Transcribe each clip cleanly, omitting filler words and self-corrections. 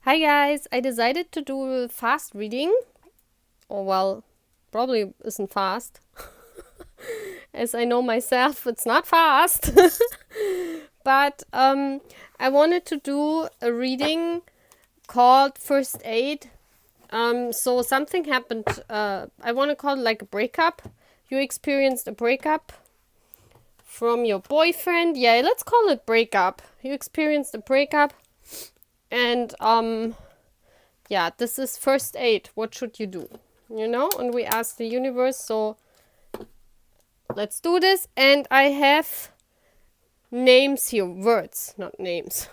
Hi guys, I decided to do a fast reading. Or well, probably isn't fast. As I know myself, it's not fast. But I wanted to do a reading called First Aid. So something happened, I want to call it like a breakup. You experienced a breakup from your boyfriend. Yeah, let's call it breakup. You experienced a breakup. And yeah, this is first aid. What should you do? You know, and we ask the universe, so let's do this. And I have names here, words, not names.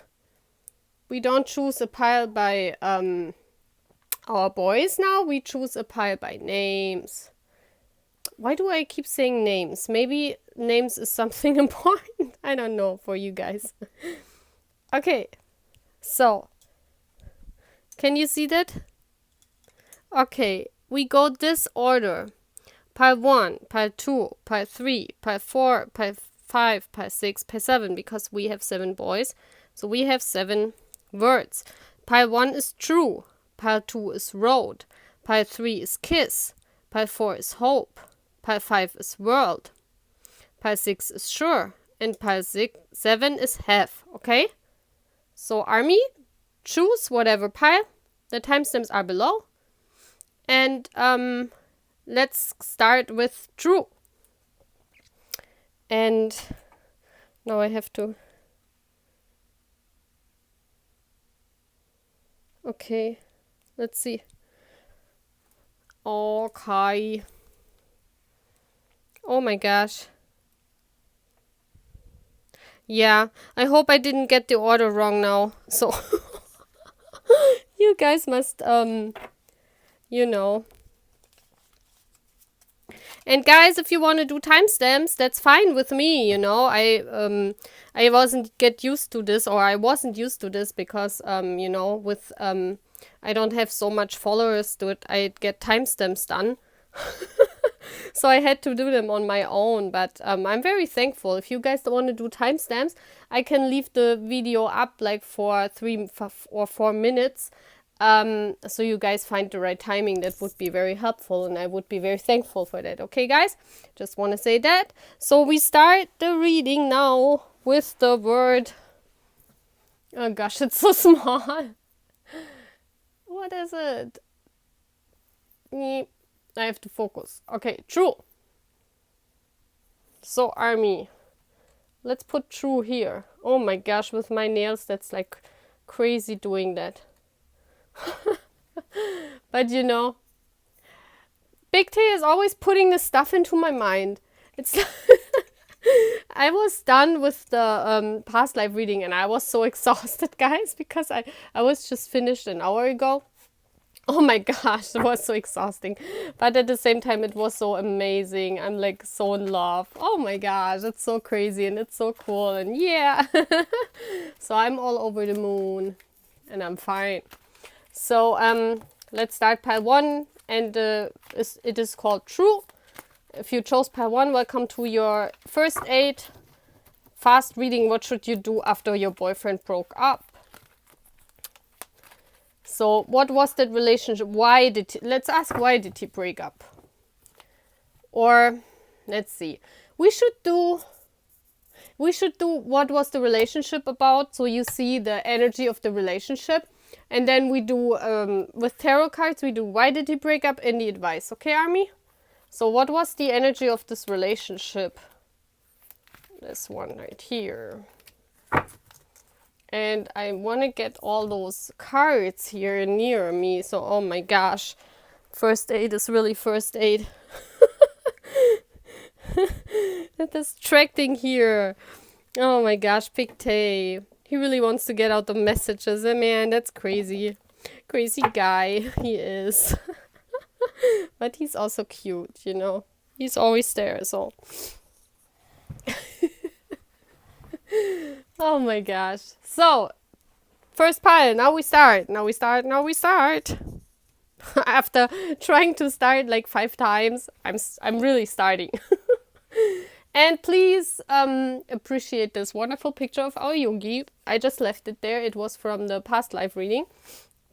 We don't choose a pile by our boys now. We choose a pile by names. Why do I keep saying names? Maybe names is something important. I don't know for you guys. Okay, so can you see that? Okay, we go this order. Pile 1, pile 2, pile 3, pile 4, pile 5, pile 6, pile 7, because we have 7 boys. So we have 7 words. Pile 1 is true. Pile 2 is road. Pile 3 is kiss. Pile 4 is hope. Pile 5 is world. Pile 6 is sure. And pile 7 is have. Okay? So army, choose whatever pile. The timestamps are below. And let's start with true. And now I have to... Okay, let's see. Okay. Oh my gosh. Yeah, I hope I didn't get the order wrong now. So you guys must, you know. And guys, if you want to do timestamps, that's fine with me, you know. I wasn't get used to this, or I wasn't used to this because, you know, with, I don't have so much followers to it, I get timestamps done. So I had to do them on my own, but I'm very thankful. If you guys don't want to do timestamps, I can leave the video up like for 3 or 4 minutes. So you guys find the right timing. That would be very helpful, and I would be very thankful for that. Okay, guys? Just want to say that. So we start the reading now with the word... Oh gosh, it's so small. What is it? I have to focus. Okay, true. So, army. Let's put true here. Oh my gosh, with my nails, that's like crazy doing that. But you know, Big T is always putting this stuff into my mind. It's I was done with the past life reading and I was so exhausted, guys, because I was just finished an hour ago. Oh my gosh, it was so exhausting. But at the same time, it was so amazing. I'm like so in love. Oh my gosh, it's so crazy and it's so cool. And yeah, so I'm all over the moon and I'm fine. So let's start pile 1, and it is called true. If you chose pile 1, welcome to your first aid fast reading. What should you do after your boyfriend broke up? So what was that relationship? Let's ask, why did he break up? Or let's see. We should do what was the relationship about, so you see the energy of the relationship. And then we do, with tarot cards, we do why did he break up and the advice. Okay, army? So what was the energy of this relationship? This one right here. And I want to get all those cards here near me. So, oh my gosh. First aid is really first aid. That distracting here. Oh my gosh, Big Tay. He really wants to get out the messages. And man, that's crazy. Crazy guy he is. But he's also cute, you know. He's always there, so... Oh my gosh. So, first pile. Now we start. After trying to start like 5 times, I'm really starting. And please appreciate this wonderful picture of our Yogi. I just left it there. It was from the past life reading.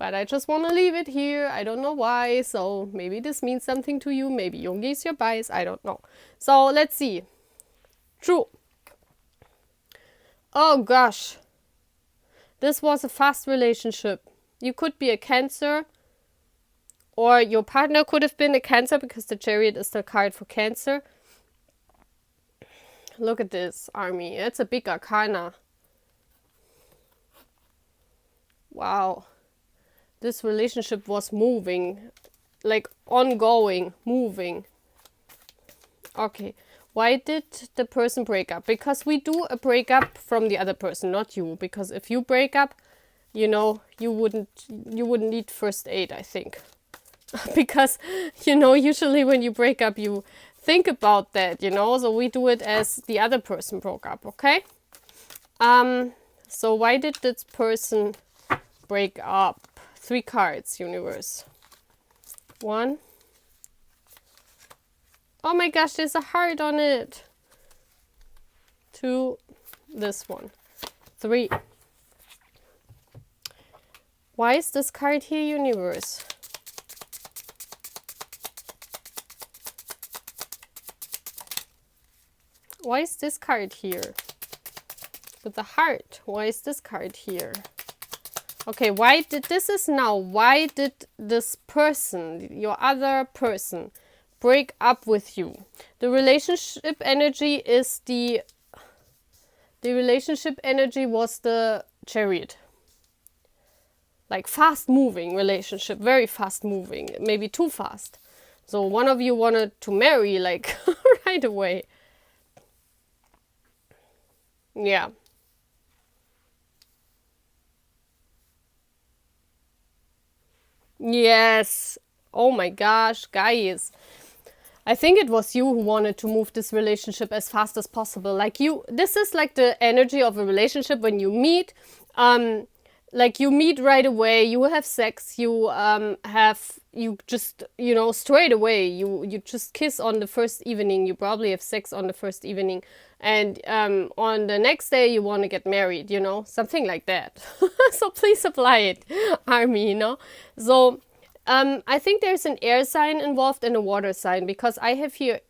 But I just want to leave it here. I don't know why. So maybe this means something to you. Maybe Jungi is your bias. I don't know. So let's see. True. Oh gosh. This was a fast relationship. You could be a Cancer. Or your partner could have been a Cancer because the Chariot is the card for Cancer. Look at this, Army. It's a big arcana. Wow. This relationship was moving. Like ongoing, moving. Okay. Why did the person break up? Because we do a breakup from the other person, not you. Because if you break up, you know, you wouldn't need first aid, I think. Because, you know, usually when you break up, you think about that, you know. So we do it as the other person broke up, okay? So why did this person break up? 3 cards, universe. 1. Oh my gosh, there's a heart on it. 2. This one. 3. Why is this card here, universe? Why is this card here? With the heart. Why is this card here? Okay, why did this person, your other person, break up with you? The relationship energy is the relationship energy was the Chariot. Like fast moving relationship, very fast moving, maybe too fast. So one of you wanted to marry like right away. Yeah. Yes. Oh my gosh, guys. I think it was you who wanted to move this relationship as fast as possible. Like this is like the energy of a relationship when you meet. Like you meet right away, you have sex, you just, you know, straight away, you just kiss on the first evening, you probably have sex on the first evening, and on the next day you want to get married, you know, something like that. So please apply it, Army, you know. So I think there's an air sign involved and a water sign, because I have here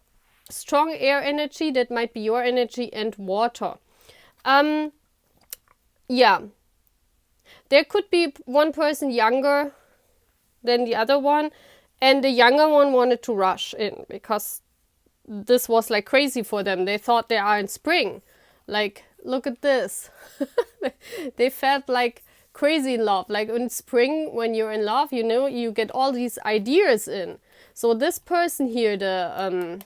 strong air energy, that might be your energy, and water. Yeah. There could be one person younger than the other one, and the younger one wanted to rush in because this was like crazy for them. They thought they are in spring. Like, look at this. They felt like crazy in love. Like in spring, when you're in love, you know, you get all these ideas in. So this person here, the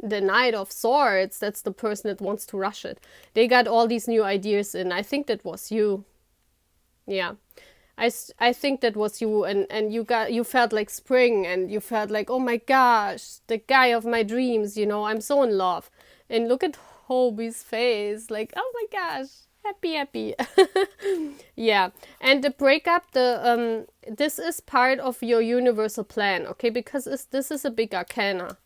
Knight of Swords, that's the person that wants to rush it. They got all these new ideas in. I think that was you. Yeah, I think that was you, and you felt like spring, and you felt like, oh my gosh, the guy of my dreams, you know, I'm so in love. And look at Hobie's face, like, oh my gosh, happy. Yeah, and the breakup, this is part of your universal plan, okay, because this is a big arcana.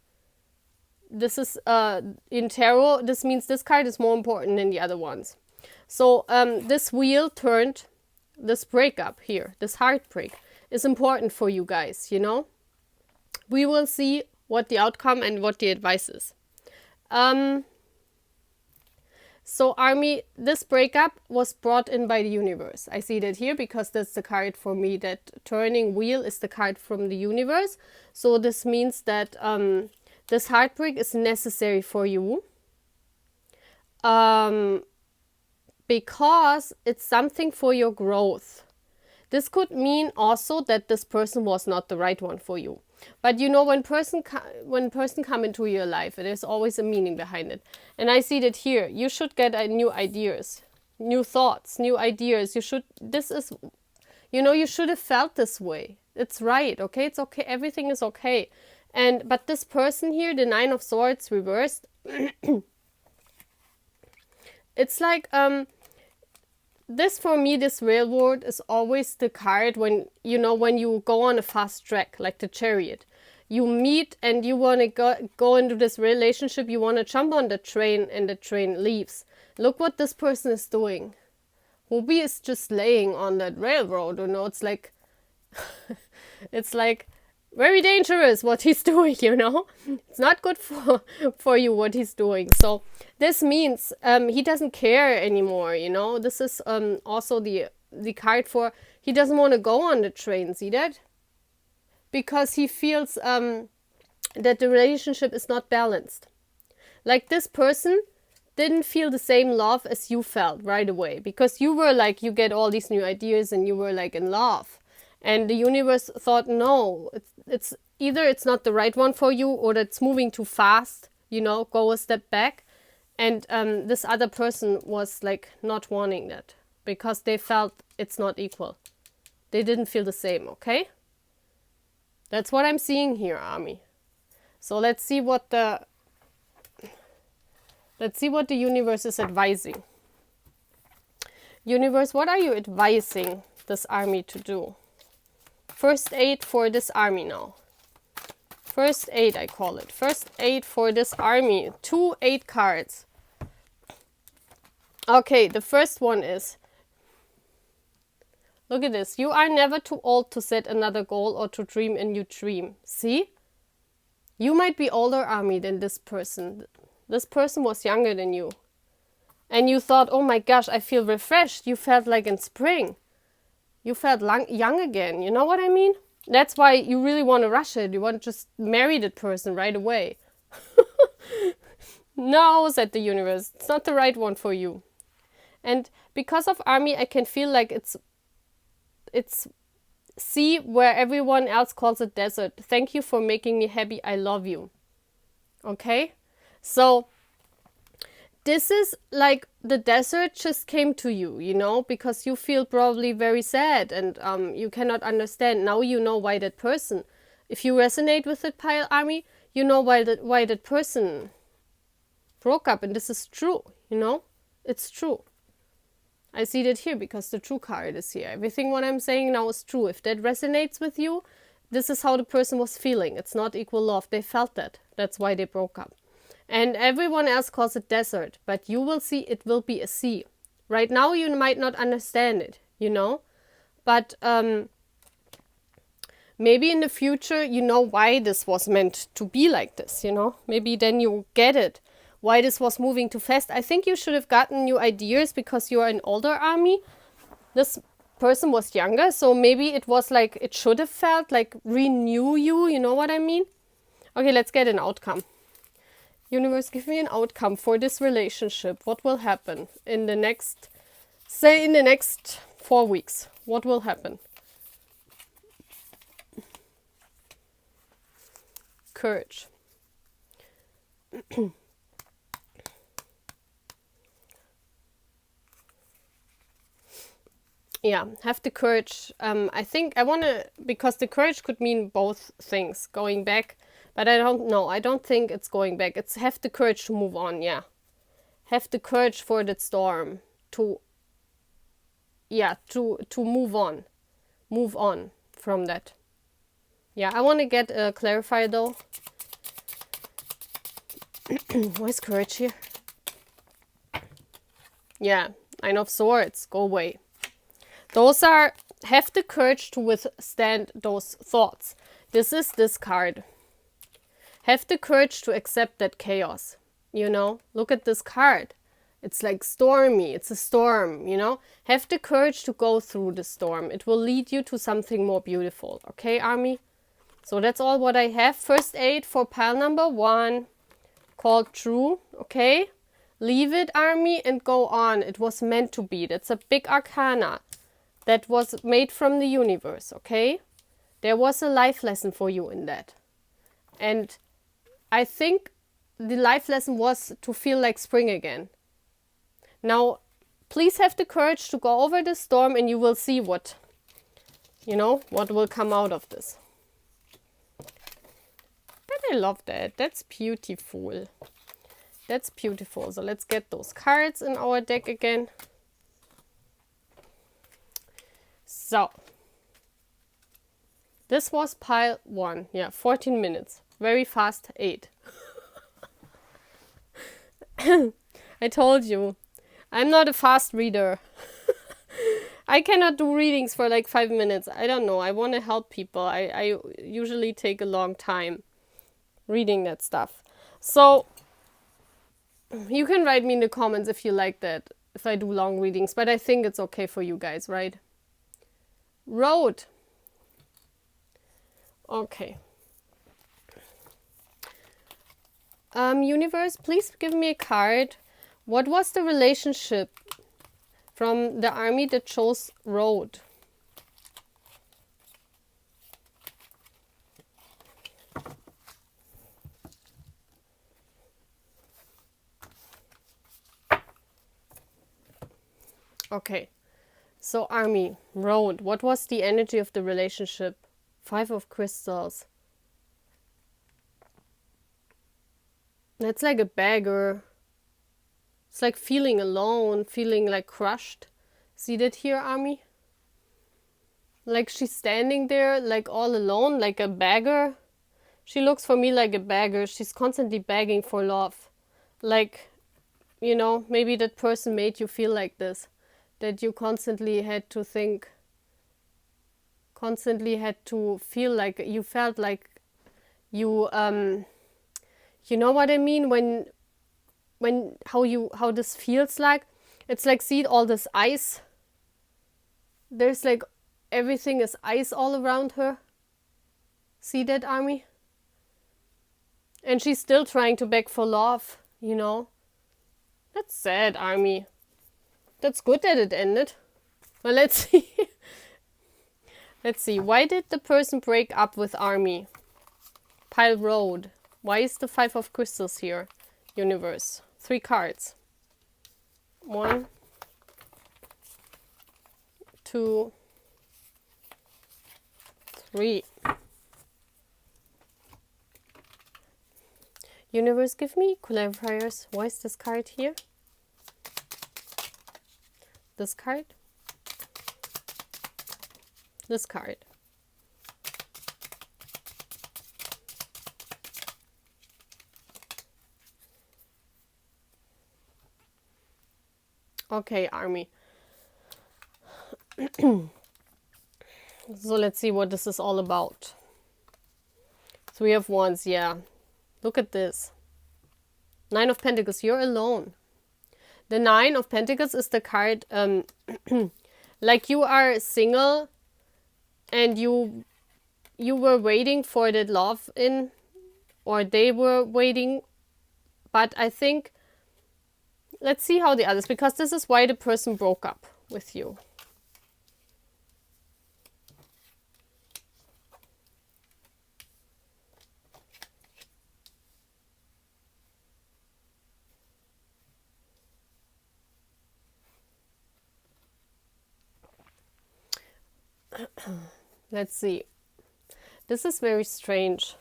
This is, in tarot, this means this card is more important than the other ones. So, this wheel turned. This breakup here, this heartbreak, is important for you guys, you know? We will see what the outcome and what the advice is. So, Army, this breakup was brought in by the universe. I see that here because that's the card for me, that turning wheel is the card from the universe. So this means that this heartbreak is necessary for you. Because it's something for your growth. This could mean also that this person was not the right one for you. But you know, when person come into your life, there's always a meaning behind it. And I see that here. You should get new ideas, new thoughts, new ideas. You should have felt this way. It's right, okay? It's okay. Everything is okay. But this person here, the 9 of Swords reversed, it's like, this for me, this railroad is always the card when you go on a fast track, like the Chariot. You meet and you want to go into this relationship, you want to jump on the train and the train leaves. Look what this person is doing. Hobie is just laying on that railroad, you know. It's like, it's like very dangerous what he's doing, you know. It's not good for you what he's doing. So this means he doesn't care anymore, you know. This is also the card for he doesn't want to go on the train. See that? Because he feels that the relationship is not balanced. Like this person didn't feel the same love as you felt right away, because you were like, you get all these new ideas and you were like in love, and the universe thought, no, it's either it's not the right one for you, or it's moving too fast, you know, go a step back. And this other person was like not wanting that, because they felt it's not equal. They didn't feel the same, okay? That's what I'm seeing here, Army. So let's see what the universe is advising. Universe, what are you advising this Army to do? First aid for this Army now. First aid, I call it. First aid for this Army. 2 8 cards. Okay, the first one is, look at this. You are never too old to set another goal or to dream a new dream. See? You might be older, Army, than this person. This person was younger than you. And you thought, oh my gosh, I feel refreshed. You felt like in spring. You felt young again. You know what I mean? That's why you really want to rush it. You want to just marry that person right away. No, said the universe. It's not the right one for you. And because of Army, I can feel like it's sea where everyone else calls it desert. Thank you for making me happy. I love you. Okay? So this is like the desert just came to you, you know, because you feel probably very sad and you cannot understand. Now you know why that person, if you resonate with that pile, Army, you know why that person broke up. And this is true, you know, it's true. I see that here because the true card is here. Everything what I'm saying now is true. If that resonates with you, this is how the person was feeling. It's not equal love. They felt that. That's why they broke up. And everyone else calls it desert, but you will see it will be a sea. Right now you might not understand it, you know, but maybe in the future you know why this was meant to be like this, you know. Maybe then you get it, why this was moving too fast. I think you should have gotten new ideas because you are an older Army. This person was younger, so maybe it was like, it should have felt like renew you, you know what I mean? Okay, let's get an outcome. Universe, give me an outcome for this relationship. What will happen in the next, say in the next 4 weeks? What will happen? Courage. Yeah, have the courage. I think I want to, because the courage could mean both things, going back. But I don't know. I don't think it's going back. It's have the courage to move on, yeah. Have the courage for that storm to, yeah, to move on. Move on from that. Yeah, I want to get a clarifier though. Where's courage here? Yeah, Nine of Swords. Go away. Those are, have the courage to withstand those thoughts. This is this card. Have the courage to accept that chaos, you know. Look at this card. It's like stormy. It's a storm, you know. Have the courage to go through the storm. It will lead you to something more beautiful. Okay, Army? So that's all what I have. First aid for pile number 1, called True. Okay? Leave it, Army, and go on. It was meant to be. That's a big arcana that was made from the universe. Okay? There was a life lesson for you in that. And I think the life lesson was to feel like spring again. Now, please have the courage to go over the storm and you will see what, you know, what will come out of this. But I love that. That's beautiful. That's beautiful. So let's get those cards in our deck again. So, this was pile 1. Yeah, 14 minutes. Very fast 8. I told you, I'm not a fast reader. I cannot do readings for like 5 minutes. I don't know. I want to help people. I usually take a long time reading that stuff. So you can write me in the comments if you like that, if I do long readings. But I think it's okay for you guys, right? Road. Okay. Universe, please give me a card. What was the relationship from the army that chose road? Okay. So army, road. What was the energy of the relationship? 5 of crystals. That's like a beggar. It's like feeling alone, feeling like crushed. See that here, army? Like she's standing there, like all alone, like a beggar. She looks for me like a beggar. She's constantly begging for love. Like, you know, maybe that person made you feel like this. That you constantly had to think, constantly had to feel like, you felt like you, you know what I mean? How this feels like? It's like, see all this ice? There's like, everything is ice all around her. See that, army? And she's still trying to beg for love, you know? That's sad, army. That's good that it ended. Well, let's see. Let's see. Why did the person break up with army? Pile road. Why is the 5 of crystals here? Universe. 3 cards. 1, 2, 3. Universe, give me clarifiers. Why is this card here? This card? This card. Okay, army. So let's see what this is all about. 3 of Wands, yeah. Look at this. 9 of Pentacles, you're alone. The 9 of Pentacles is the card, like you are single and you were waiting for that love in, or they were waiting. But I think, let's see how the others, because this is why the person broke up with you. Let's see. This is very strange.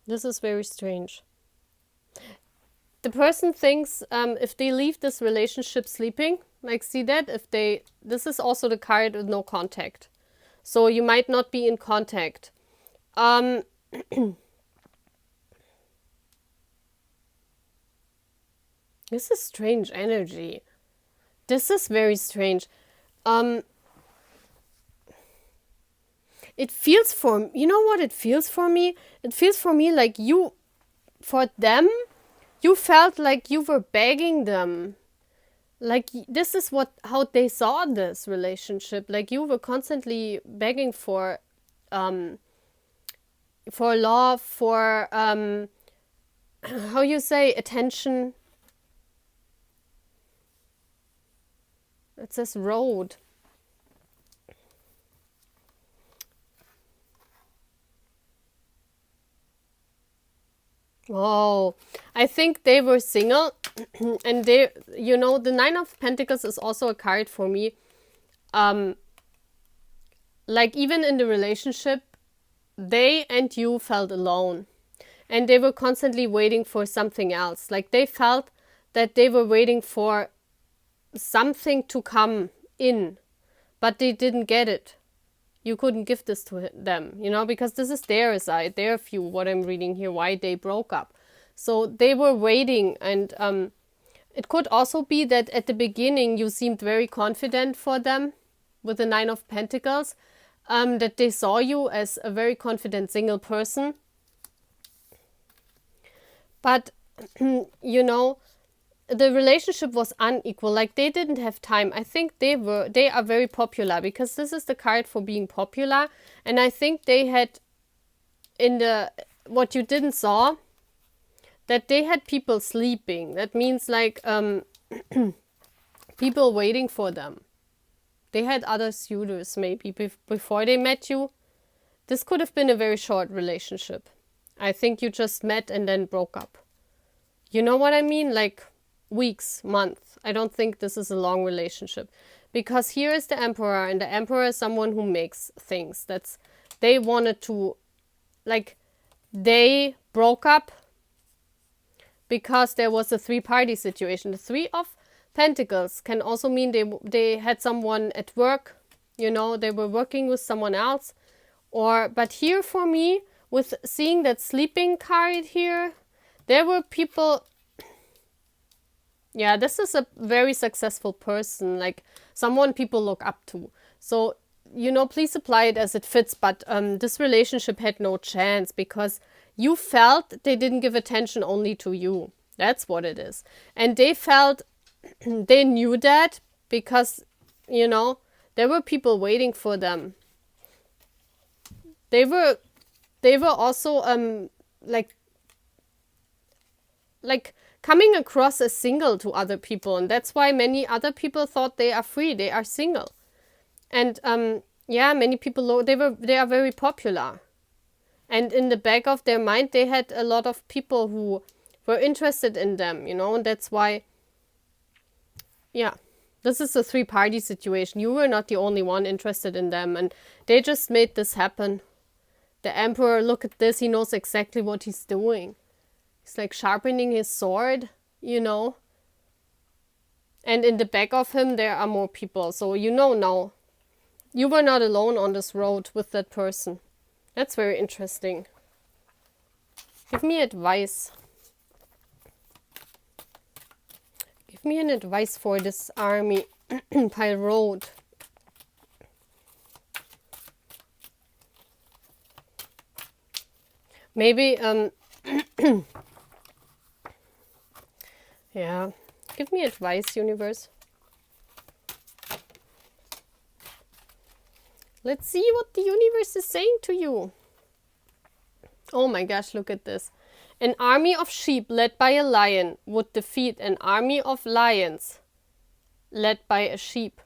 This is very strange. The person thinks if they leave this relationship sleeping, like see that, if they, this is also the card with no contact. So you might not be in contact. This is strange energy. This is very strange. It feels for, you know what it feels for me? It feels for me like you, for them, you felt like you were begging them. Like this is how they saw this relationship. Like you were constantly begging for love, for how you say, attention. It says road. Oh, I think they were single and they, you know, the 9 of Pentacles is also a card for me. Like even in the relationship, they and you felt alone and they were constantly waiting for something else. Like they felt that they were waiting for something to come in, but they didn't get it. You couldn't give this to them, you know, because this is their side, their view, what I'm reading here, why they broke up. So they were waiting, and It could also be that at the beginning you seemed very confident for them with the Nine of Pentacles, that they saw you as a very confident single person. But, you know, the relationship was unequal. Like, they didn't have time. I think they are very popular, because this is the card for being popular. And I think they had, what you didn't saw, that they had people sleeping. That means like people waiting for them. They had other suitors maybe before they met you. This could have been a very short relationship. I think you just met and then broke up. You know what I mean? Like weeks, months. I don't think this is a long relationship. Because here is the Emperor, and the Emperor is someone who makes things. They wanted to, like, they broke up because there was a three-party situation. The Three of Pentacles can also mean they had someone at work, you know, they were working with someone else. But here for me, with seeing that sleeping card here, there were people, yeah, this is a very successful person, like someone people look up to. So, you know, please apply it as it fits, but this relationship had no chance because you felt they didn't give attention only to you. That's what it is. And they felt, they knew that because, you know, there were people waiting for them. They were also like coming across as single to other people, and that's why many other people thought they are free, they are single. And yeah, many people they are very popular. And in the back of their mind, they had a lot of people who were interested in them, you know, and that's why, yeah, this is a three-party situation. You were not the only one interested in them, and they just made this happen. The Emperor, look at this, he knows exactly what he's doing. He's like sharpening his sword, you know. And in the back of him, there are more people. So you know now, you were not alone on this road with that person. That's very interesting. Give me advice. Give me an advice for this army pile road. Maybe, yeah. Give me advice, universe. Let's see what the universe is saying to you. Oh my gosh, look at this. An army of sheep led by a lion would defeat an army of lions led by a sheep.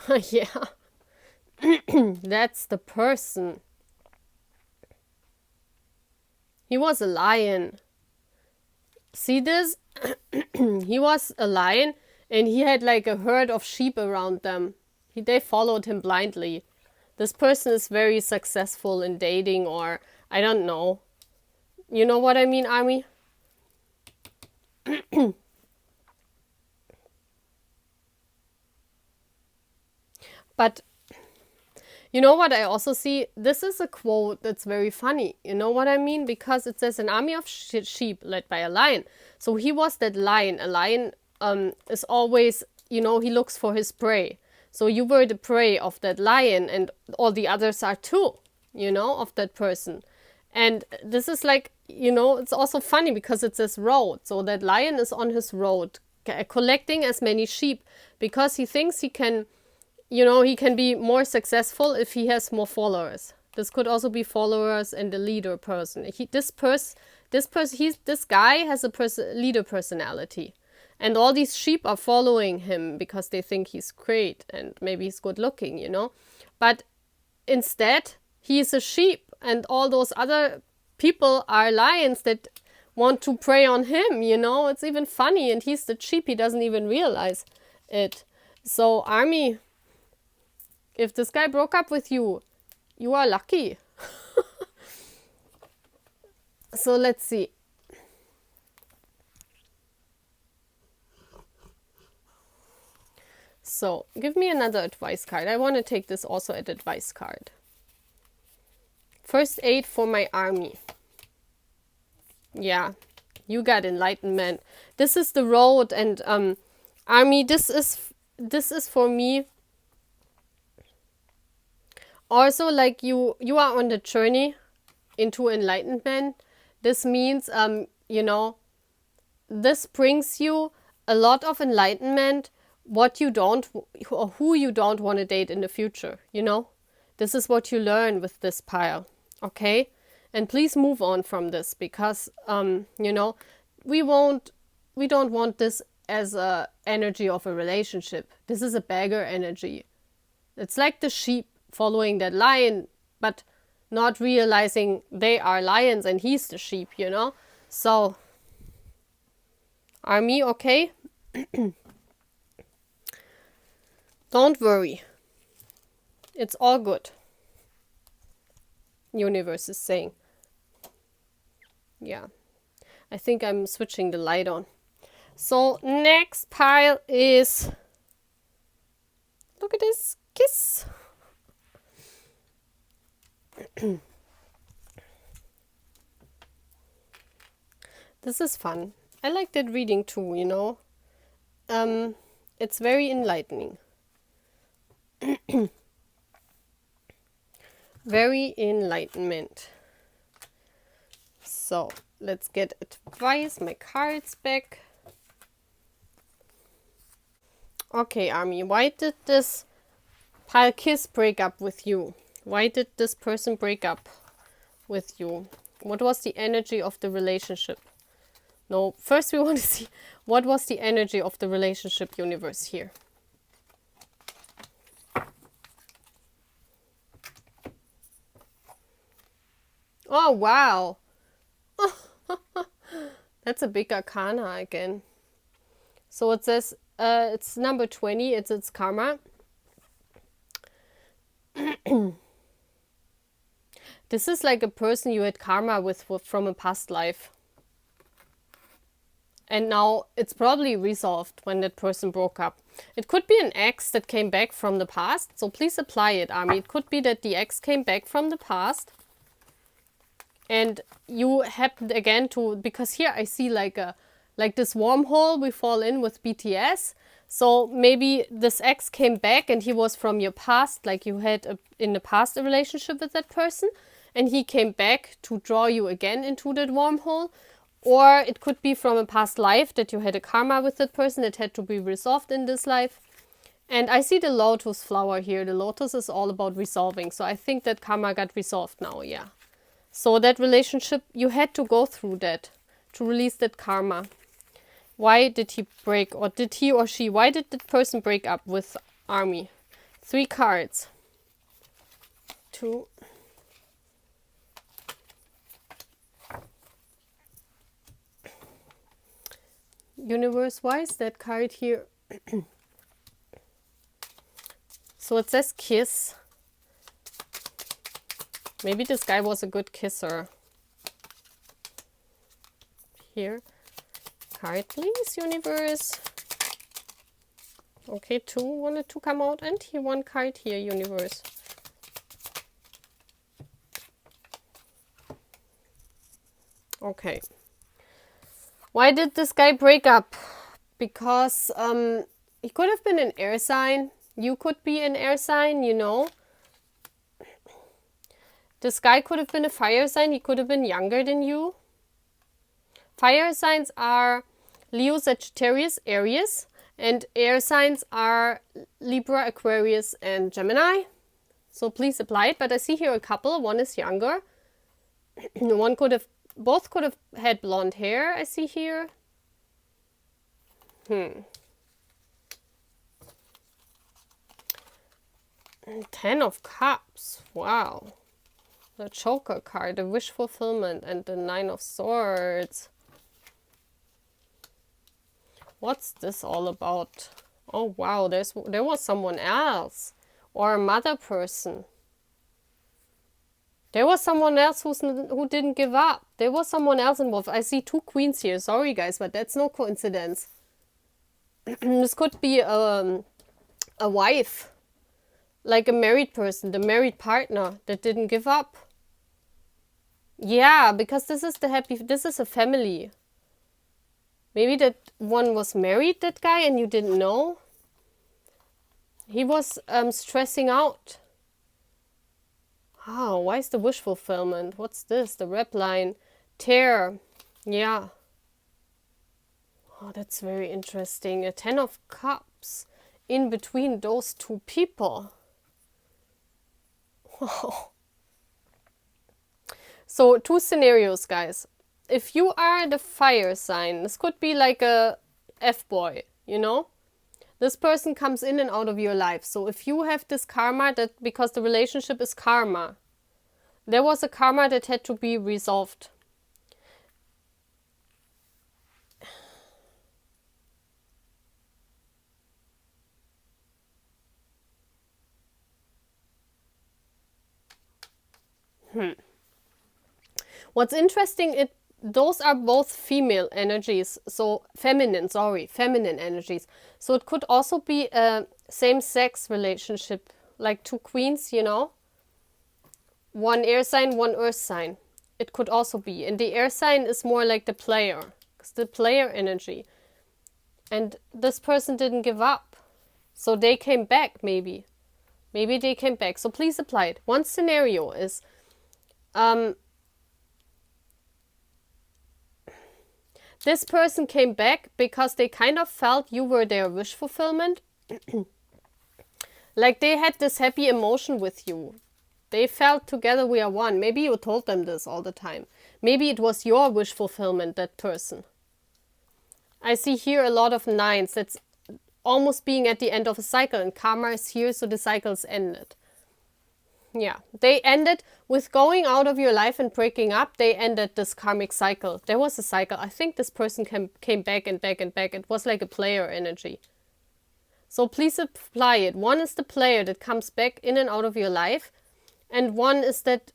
Yeah. That's the person. He was a lion. See this? He was a lion and he had like a herd of sheep around them. They followed him blindly. This person is very successful in dating, or I don't know. You know what I mean, army? But you know what I also see? This is a quote that's very funny. You know what I mean? Because it says an army of sheep led by a lion. So he was that lion. A lion is always, you know, he looks for his prey. So you were the prey of that lion, and all the others are too, you know, of that person. And this is like, you know, it's also funny because it says road. So that lion is on his road collecting as many sheep because he thinks he can, you know, he can be more successful if he has more followers. This could also be followers and the leader person. This guy has a leader personality. And all these sheep are following him because they think he's great and maybe he's good looking, you know. But instead, he's a sheep and all those other people are lions that want to prey on him, you know. It's even funny, and he's the sheep. He doesn't even realize it. So, army, if this guy broke up with you, you are lucky. So, let's see. So, give me another advice card. I want to take this also as advice card. First aid for my army. Yeah. You got enlightenment. This is the road, and Army, this is for me also like you are on the journey into enlightenment. This means you know, this brings you a lot of enlightenment, what you don't, or who you don't want to date in the future, you know? This is what you learn with this pile, okay? And please move on from this, because, you know, we don't want this as a energy of a relationship. This is a beggar energy. It's like the sheep following that lion, but not realizing they are lions and he's the sheep, you know? So, Army, okay? Don't worry. It's all good. Universe is saying. Yeah. I think I'm switching the light on. So, next pile is... Look at this kiss. This is fun. I like that reading too, you know. It's very enlightening. Very enlightenment. So, let's get advice, my cards back. Okay, Army, why did this pile kiss break up with you? Why did this person break up with you? What was the energy of the relationship? No, first we want to see what was the energy of the relationship, universe, here. Oh, wow. That's a big arcana again. So it says, it's number 20, it's karma. This is like a person you had karma with from a past life. And now it's probably resolved when that person broke up. It could be an ex that came back from the past. So please apply it, Army. It could be that the ex came back from the past. And you happened again to... Because here I see like this wormhole we fall in with BTS. So maybe this ex came back and he was from your past. Like you had in the past a relationship with that person. And he came back to draw you again into that wormhole. Or it could be from a past life that you had a karma with that person that had to be resolved in this life. And I see the lotus flower here. The lotus is all about resolving. So I think that karma got resolved now, yeah. So that relationship, you had to go through that to release that karma. Why did he break, or did he or she, why did that person break up with Army? 3 cards. 2. Universe, why is that card here? So it says kiss. Maybe this guy was a good kisser. Here. Card, please, universe. Okay, 2 wanted to come out, and here 1 card here, universe. Okay. Why did this guy break up? Because he could have been an air sign. You could be an air sign, you know. This guy could have been a fire sign. He could have been younger than you. Fire signs are Leo, Sagittarius, Aries. And air signs are Libra, Aquarius, and Gemini. So please apply it. But I see here a couple. One is younger. One could have... Both could have had blonde hair, I see here. 10 of Cups. Wow. The Joker card, the wish fulfillment, and the 9 of Swords. What's this all about? Oh wow, there was someone else. Or a mother person. There was someone else who didn't give up. There was someone else involved. I see 2 queens here. Sorry, guys, but that's no coincidence. This could be a wife. Like a married person, the married partner that didn't give up. Yeah, because this is a family. Maybe that one was married, that guy, and you didn't know. He was stressing out. Oh, why is the wish fulfillment? What's this? The rep line. Tear. Yeah. Oh, that's very interesting. A 10 of Cups in between those two people. Wow. So, two scenarios, guys. If you are the fire sign, this could be like a F-boy, you know? This person comes in and out of your life. So if you have this karma, that because the relationship is karma, there was a karma that had to be resolved. What's interesting, those are both female energies, so feminine energies. So it could also be a same-sex relationship, like two queens, you know? One air sign, one earth sign. It could also be. And the air sign is more like the player. It's the player energy. And this person didn't give up. So they came back, maybe. Maybe they came back. So please apply it. One scenario is... this person came back because they kind of felt you were their wish fulfillment. Like they had this happy emotion with you. They felt together we are one. Maybe you told them this all the time. Maybe it was your wish fulfillment, that person. I see here a lot of nines. That's almost being at the end of a cycle. And karma is here, so the cycle's ended. Yeah, they ended with going out of your life and breaking up. They ended this karmic cycle. There was a cycle. I think this person came back and back and back. It was like a player energy. So please apply it. One is the player that comes back in and out of your life. And one is that,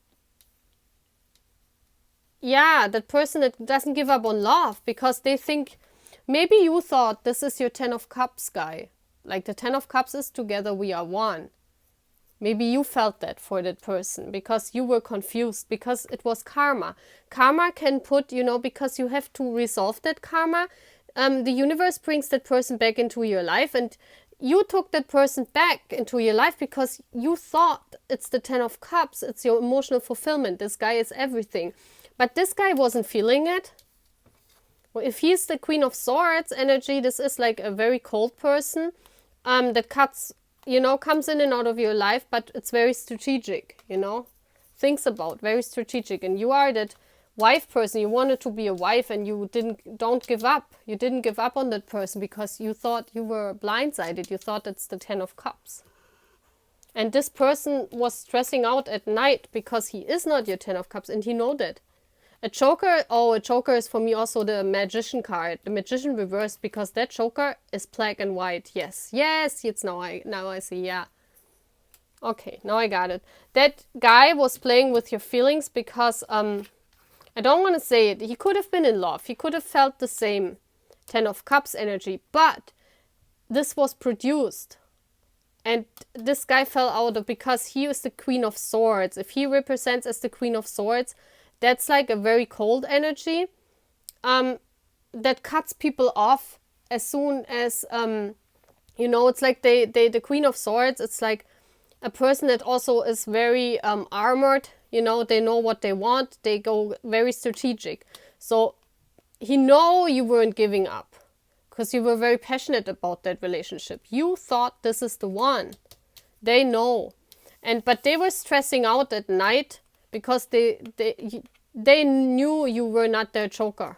yeah, that person that doesn't give up on love because they think, maybe you thought this is your 10 of Cups guy. Like the 10 of Cups is together we are one. Maybe you felt that for that person because you were confused because it was karma. Karma can put, you know, because you have to resolve that karma. The universe brings that person back into your life and you took that person back into your life because you thought it's the 10 of Cups. It's your emotional fulfillment. This guy is everything. But this guy wasn't feeling it. Well, if he's the Queen of Swords energy, this is like a very cold person that cuts, you know, comes in and out of your life, but it's very strategic, you know. Thinks about, very strategic. And you are that wife person. You wanted to be a wife and you don't give up. You didn't give up on that person because you thought you were blindsided. You thought it's the 10 of Cups. And this person was stressing out at night because he is not your 10 of Cups and he know that. A Joker is for me also the Magician card. The Magician reversed because that Joker is black and white. Yes, it's now I see, yeah. Okay, now I got it. That guy was playing with your feelings because, I don't want to say it. He could have been in love. He could have felt the same 10 of Cups energy. But this was produced. And this guy fell out of because he is the Queen of Swords. If he represents as the Queen of Swords, that's like a very cold energy that cuts people off as soon as, you know, it's like the Queen of Swords. It's like a person that also is very armored. You know, they know what they want. They go very strategic. So he know you weren't giving up because you were very passionate about that relationship. You thought this is the one. They know. But they were stressing out at night because they knew you were not their Joker.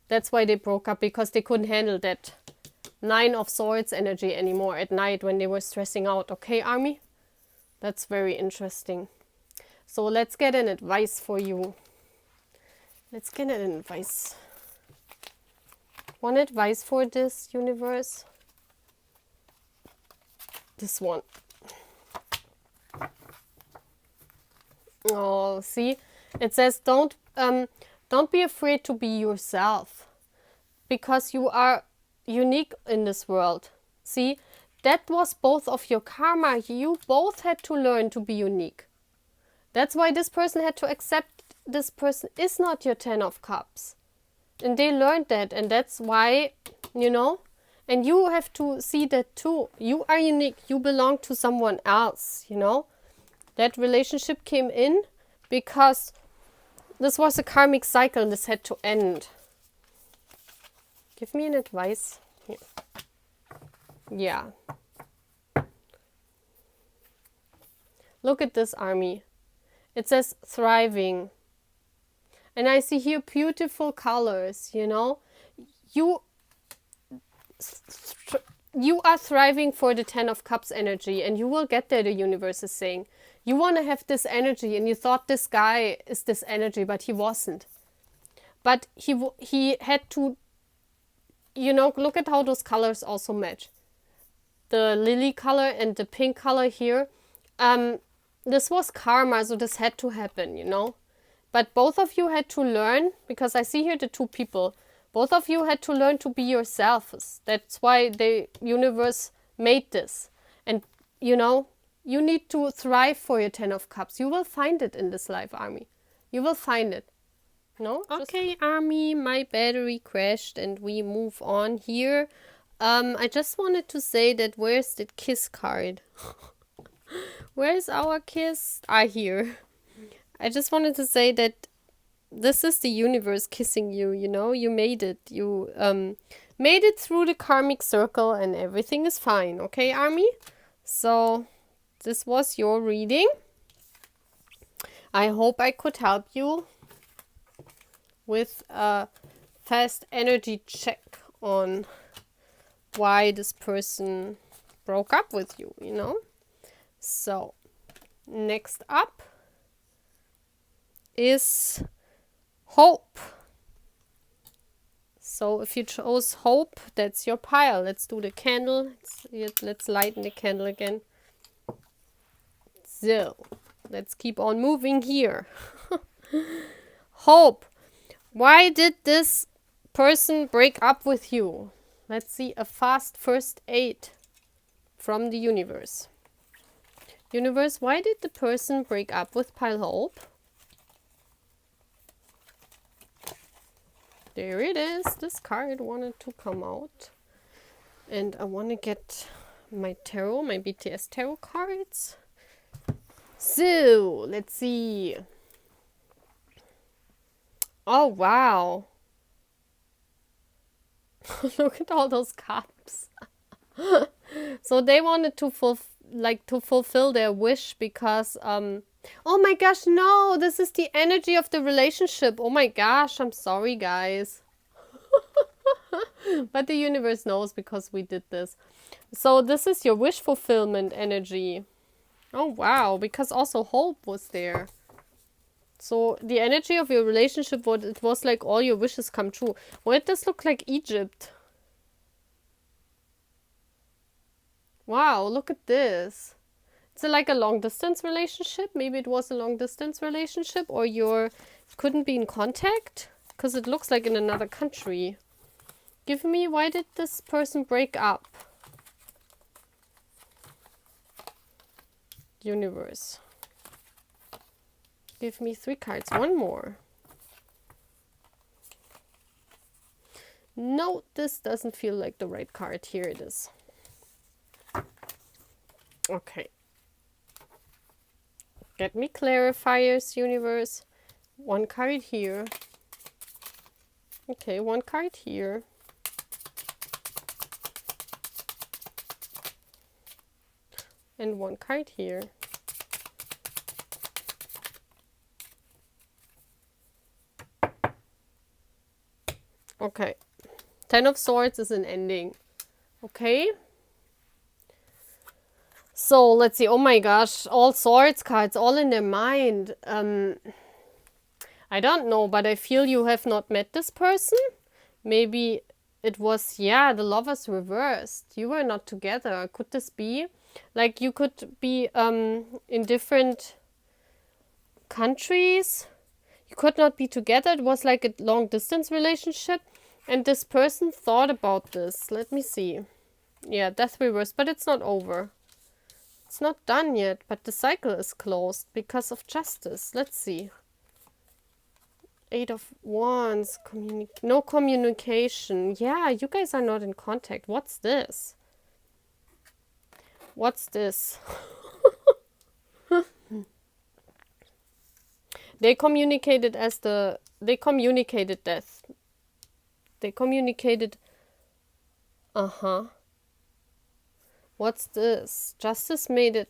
That's why they broke up, because they couldn't handle that 9 of Swords energy anymore at night when they were stressing out. Okay, Army? That's very interesting. So let's get an advice for you. Let's get an advice. One advice for this universe. This one. Oh, see? It says don't be afraid to be yourself. Because you are unique in this world. See? That was both of your karma. You both had to learn to be unique. That's why this person had to accept this person is not your 10 of Cups. And they learned that, and that's why, you know, and you have to see that too. You are unique. You belong to someone else, you know. That relationship came in because this was a karmic cycle and this had to end. Give me an advice. Here. Yeah. Look at this, Army. It says thriving. And I see here beautiful colors, you know. You are thriving for the Ten of Cups energy, and you will get there, the universe is saying. You want to have this energy, and you thought this guy is this energy, but he wasn't. But he had to, you know, look at how those colors also match. The lily color and the pink color here. This was karma, so this had to happen, you know. But both of you had to learn, because I see here the two people. Both of you had to learn to be yourselves. That's why the universe made this. And, you know, you need to thrive for your Ten of Cups. You will find it in this life, Army. You will find it. No? Okay, Army, my battery crashed and we move on here. I just wanted to say that where's the kiss card? Where's our kiss? Here. I just wanted to say that this is the universe kissing you, you know? You made it. You made it through the karmic circle and everything is fine. Okay, Army? So, this was your reading. I hope I could help you with a fast energy check on why this person broke up with you, you know? So, next up is hope. So if you chose hope, that's your pile. Let's do the candle. Let's lighten the candle again. So, let's keep on moving here. Hope. Why did this person break up with you? Let's see a fast first aid from the universe. Universe, why did the person break up with Pile Hope? There it is. This card wanted to come out. And I want to get my tarot, my BTS tarot cards. So, let's see. Oh, wow. Look at all those cups. So they wanted to fulfill their wish because oh my gosh, no, this is the energy of the relationship. Oh my gosh, I'm sorry, guys. But the universe knows because we did this. So this is your wish fulfillment energy. Oh wow, because also hope was there. So the energy of your relationship, it was like all your wishes come true. Why did this look like Egypt? Wow, look at this. It's like a long distance relationship. Maybe it was a long distance relationship, or you couldn't be in contact because it looks like in another country. Give me, why did this person break up? Universe. Give me 3 cards. One more. No, this doesn't feel like the right card. Here it is. Okay. Get me clarifiers, universe. 1 card here. Okay, 1 card here. And 1 card here. Okay. 10 of Swords is an ending. Okay. So, let's see. Oh my gosh. All Swords cards, all in their mind. I don't know, but I feel you have not met this person. Maybe it was, yeah, the Lovers reversed. You were not together. Could this be? Like, you could be in different countries. You could not be together. It was like a long distance relationship. And this person thought about this. Let me see. Yeah, death reverse, but it's not over. It's not done yet, but the cycle is closed because of justice. Let's see. Eight of Wands. No communication. Yeah, you guys are not in contact. What's this? What's this? They communicated death. They communicated. What's this? Justice made it.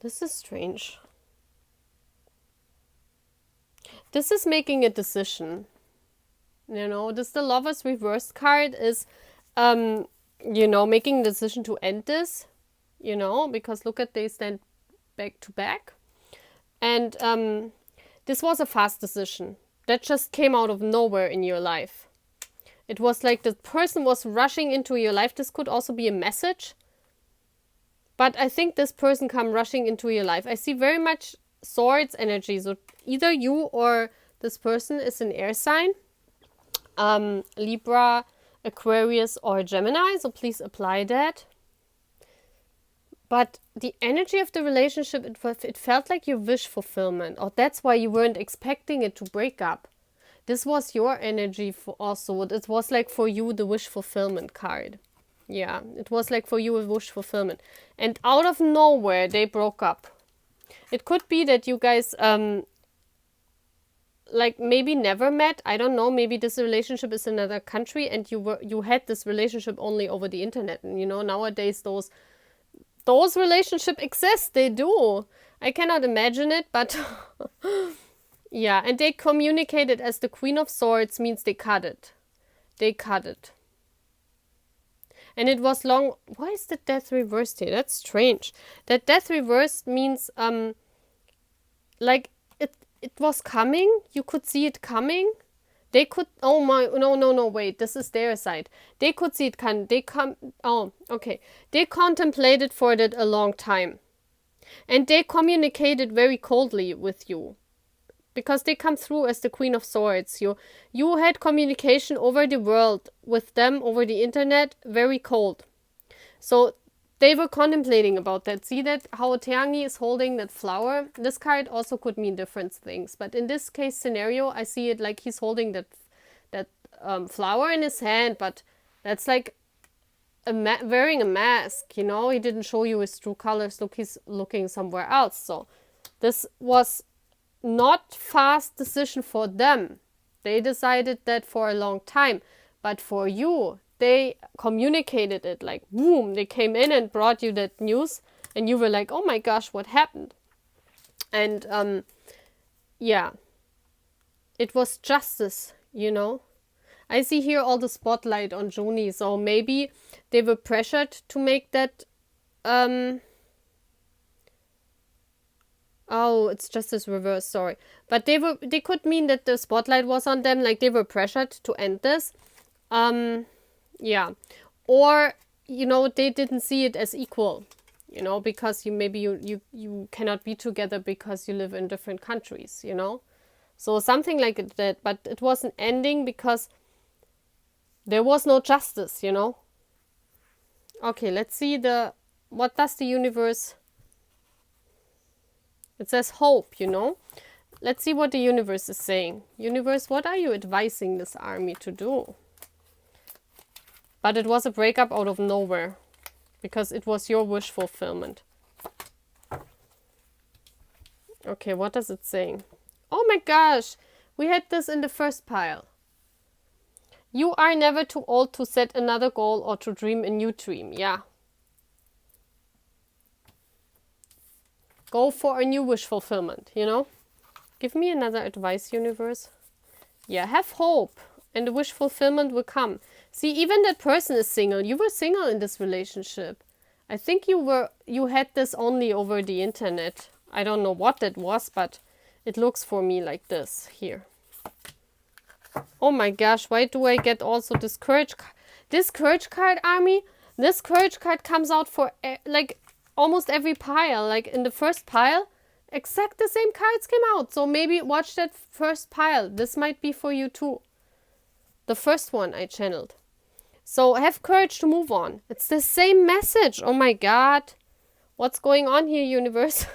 This is strange. This is making a decision. You know, the Lover's reversed card is, you know, making a decision to end this. You know, because look at, they stand back to back. And this was a fast decision that just came out of nowhere in your life. It was like the person was rushing into your life. This could also be a message. But I think this person come rushing into your life. I see very much swords energy. So either you or this person is an air sign. Libra, Aquarius, or Gemini. So please apply that. But the energy of the relationship, it felt like your wish fulfillment. Or that's why you weren't expecting it to break up. This was your energy for also. It was like for you the wish fulfillment card. Yeah, it was like for you a wish fulfillment. And out of nowhere, they broke up. It could be that you guys, like maybe never met. I don't know. Maybe this relationship is in another country and you had this relationship only over the internet. And you know, nowadays those relationships exist. They do. I cannot imagine it, but yeah. And they communicated as the Queen of Swords means they cut it. They cut it. And it was long. Why is the death reversed here? That's strange. That death reversed means, like it was coming. You could see it coming. They could. Oh my! No! Wait, this is their side. They could see it come. Oh, okay. They contemplated for that a long time, and they communicated very coldly with you. Because they come through as the Queen of Swords. You had communication over the world with them, over the internet, very cold. So they were contemplating about that. See that how Teangi is holding that flower? This card also could mean different things. But in this case scenario, I see it like he's holding that flower in his hand. But that's like wearing a mask, you know? He didn't show you his true colors. Look, he's looking somewhere else. So this was not fast decision for them. They decided that for a long time. But for you, they communicated it like boom. They came in and brought you that news and you were like, oh my gosh, what happened? And yeah, it was justice, you know. I see here all the spotlight on Juni, so maybe they were pressured to make that oh, it's just this reverse, sorry. But they could mean that the spotlight was on them, like they were pressured to end this. Yeah. Or, you know, they didn't see it as equal, you know, because you cannot be together because you live in different countries, you know. So something like that, but it wasn't ending because there was no justice, you know. Okay, let's see what does the universe... It says hope, you know. Let's see what the universe is saying. Universe, what are you advising this army to do? But it was a breakup out of nowhere. Because it was your wish fulfillment. Okay, what does it say? Oh my gosh! We had this in the first pile. You are never too old to set another goal or to dream a new dream. Yeah. Go for a new wish fulfillment, you know? Give me another advice, universe. Yeah, have hope. And the wish fulfillment will come. See, even that person is single. You were single in this relationship. I think you had this only over the internet. I don't know what that was, but it looks for me like this here. Oh my gosh, why do I get also this courage card? This courage card, army? This courage card comes out for like almost every pile. Like in the first pile, exact the same cards came out. So maybe watch that first pile. This might be for you too. The first one I channeled. So have courage to move on. It's the same message. Oh my god. What's going on here, universe?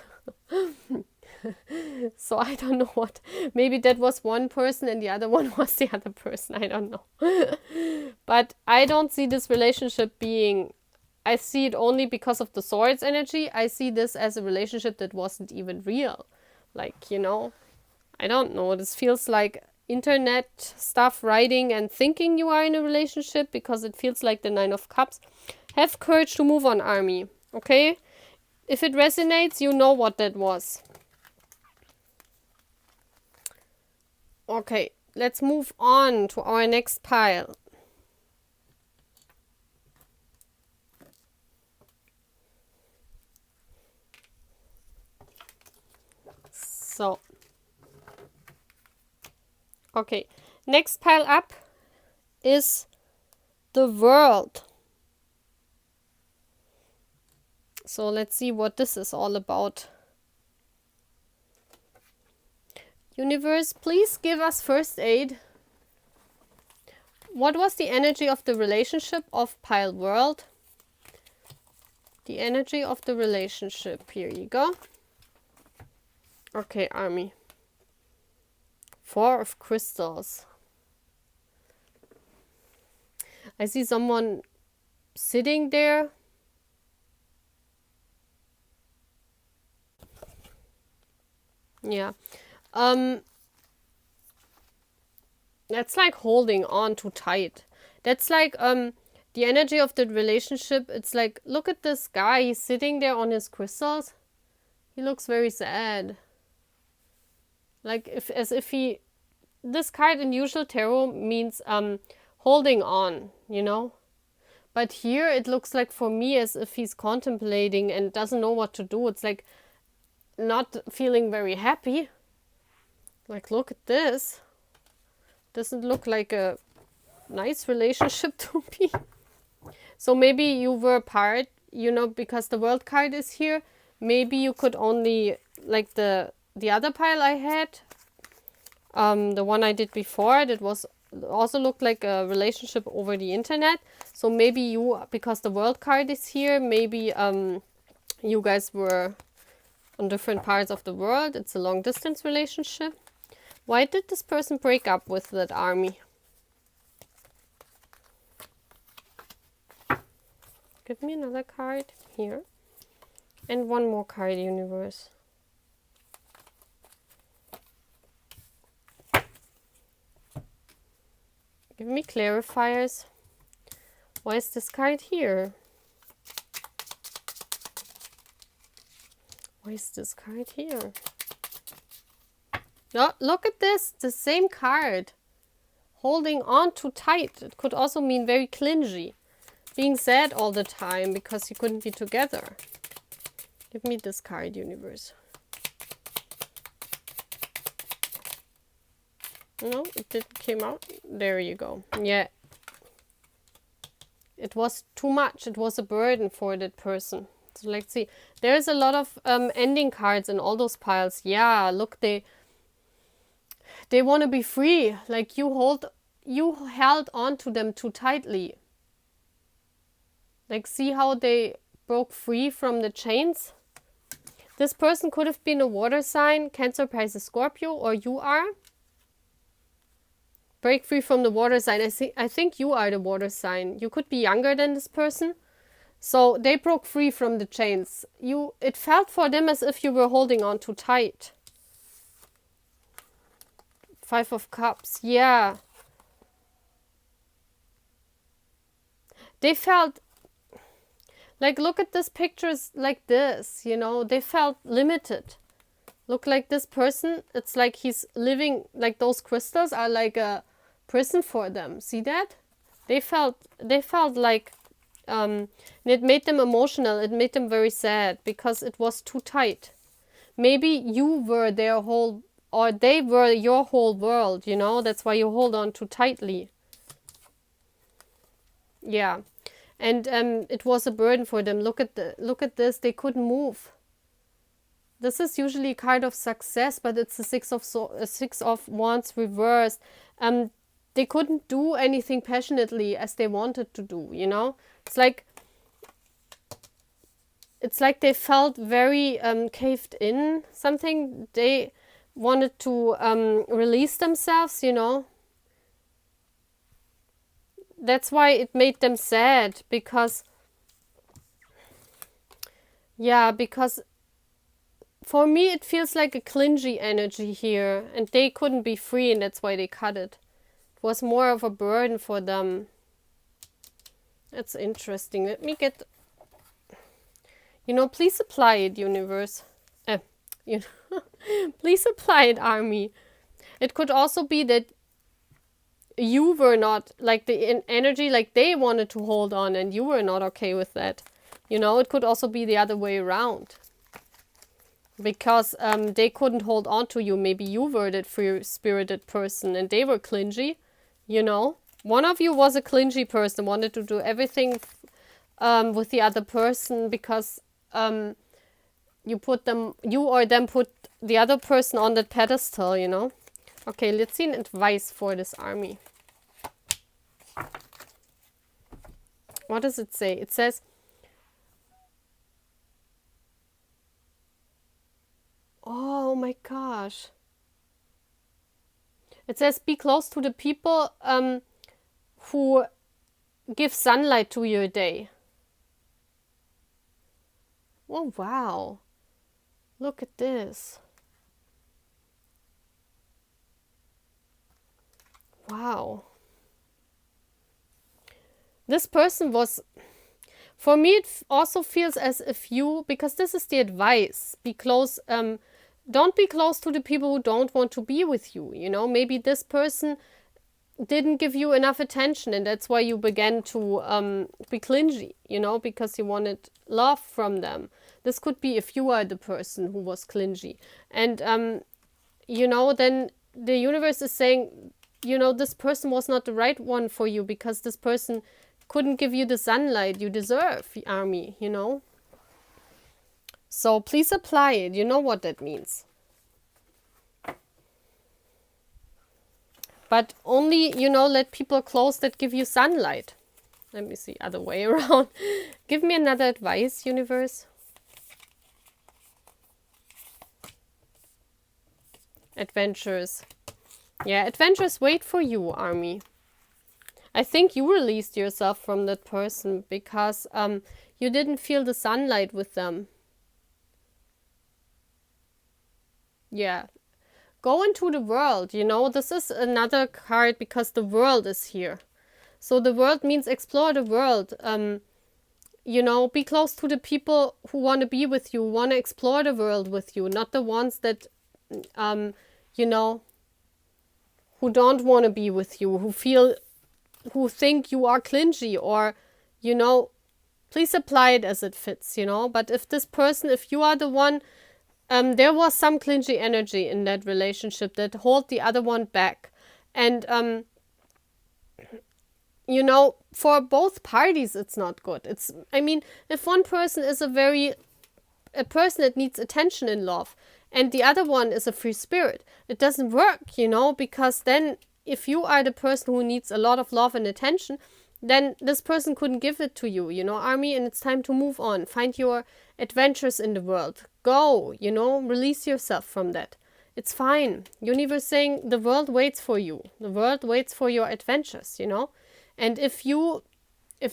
So I don't know what. Maybe that was one person and the other one was the other person. I don't know. But I don't see this relationship being... I see it only because of the swords energy. I see this as a relationship that wasn't even real. Like, you know, I don't know. This feels like internet stuff, writing and thinking you are in a relationship, because it feels like the Nine of Cups. Have courage to move on, Army. Okay? If it resonates, you know what that was. Okay, let's move on to our next pile. So, okay, next pile up is the World. So let's see what this is all about. Universe, please give us first aid. What was the energy of the relationship of pile World? The energy of the relationship. Here you go. Okay, Army. 4 of crystals. I see someone sitting there. Yeah. That's like holding on too tight. That's like the energy of the relationship. It's like, look at this guy. He's sitting there on his crystals. He looks very sad. Like as if he... This card in usual tarot means holding on, you know? But here it looks like, for me, as if he's contemplating and doesn't know what to do. It's like not feeling very happy. Like, look at this. Doesn't look like a nice relationship to me. So maybe you were apart, you know, because the World card is here. Maybe you could only, like the other pile I had, the one I did before, that was also looked like a relationship over the internet. So maybe you, because the World card is here, maybe you guys were on different parts of the world. It's a long distance relationship. Why did this person break up with that Army? Give me another card here. And one more card, universe. Give me clarifiers. Why is this card here? Why is this card here? No, look at this. The same card. Holding on too tight. It could also mean very clingy. Being sad all the time because you couldn't be together. Give me this card, universe. No, it didn't came out. There you go. Yeah. It was too much. It was a burden for that person. So let's see. There's a lot of ending cards in all those piles. Yeah, look, they want to be free. Like you held on to them too tightly. Like, see how they broke free from the chains? This person could have been a water sign, Cancer, Pisces, Scorpio, or you are. Break free from the water sign. I think you are the water sign. You could be younger than this person. So they broke free from the chains. It felt for them as if you were holding on too tight. 5 of Cups. Yeah. They felt... Like, look at this pictures like this, you know. They felt limited. Look, like this person, it's like he's living... Like, those crystals are like a prison for them. See that? They felt like... and it made them emotional. It made them very sad because it was too tight. Maybe you were their whole... Or they were your whole world, you know. That's why you hold on too tightly. Yeah. And it was a burden for them. Look at this. They couldn't move. This is usually a card of success, but it's a six of wands reversed. They couldn't do anything passionately as they wanted to do, you know? It's like it's like they felt very caved in something. They wanted to release themselves, you know. That's why it made them sad, because because for me it feels like a clingy energy here, and they couldn't be free, and that's why they cut it. It was more of a burden for them. That's interesting. Let me get, you know, please apply it, universe. You know, please apply it, army. It could also be that you were not, like, the energy, like they wanted to hold on and you were not okay with that. You know, it could also be the other way around. Because they couldn't hold on to you. Maybe you were that free-spirited person and they were clingy, you know. One of you was a clingy person, wanted to do everything with the other person because you or them put the other person on that pedestal, you know. Okay, let's see an advice for this army. What does it say? It says, oh my gosh. It says, be close to the people who give sunlight to your day. Oh, wow. Look at this. Wow. This person was, for me, it also feels as if you, because this is the advice, be close, don't be close to the people who don't want to be with you, you know. Maybe this person didn't give you enough attention and that's why you began to be clingy, you know, because you wanted love from them. This could be if you are the person who was clingy. And, you know, then the universe is saying, you know, this person was not the right one for you because this person couldn't give you the sunlight you deserve, army, you know. So please apply it. You know what that means. But only, you know, let people close that give you sunlight. Let me see, other way around. Give me another advice, universe. Adventures. Yeah, adventures wait for you, army. I think you released yourself from that person because you didn't feel the sunlight with them. Yeah. Go into the world, you know. This is another card because the world is here. So the world means explore the world. You know, be close to the people who want to be with you, want to explore the world with you, not the ones that, you know, who don't want to be with you, who think you are clingy or, you know, please apply it as it fits, you know. But if this person, if you are the one, there was some clingy energy in that relationship that hold the other one back. And, you know, for both parties, it's not good. I mean, if one person is a person that needs attention and love, and the other one is a free spirit, it doesn't work, you know, because then if you are the person who needs a lot of love and attention, then this person couldn't give it to you, you know, army, and it's time to move on. Find your adventures in the world. Go, you know, release yourself from that. It's fine. Universe saying the world waits for you. The world waits for your adventures, you know. And if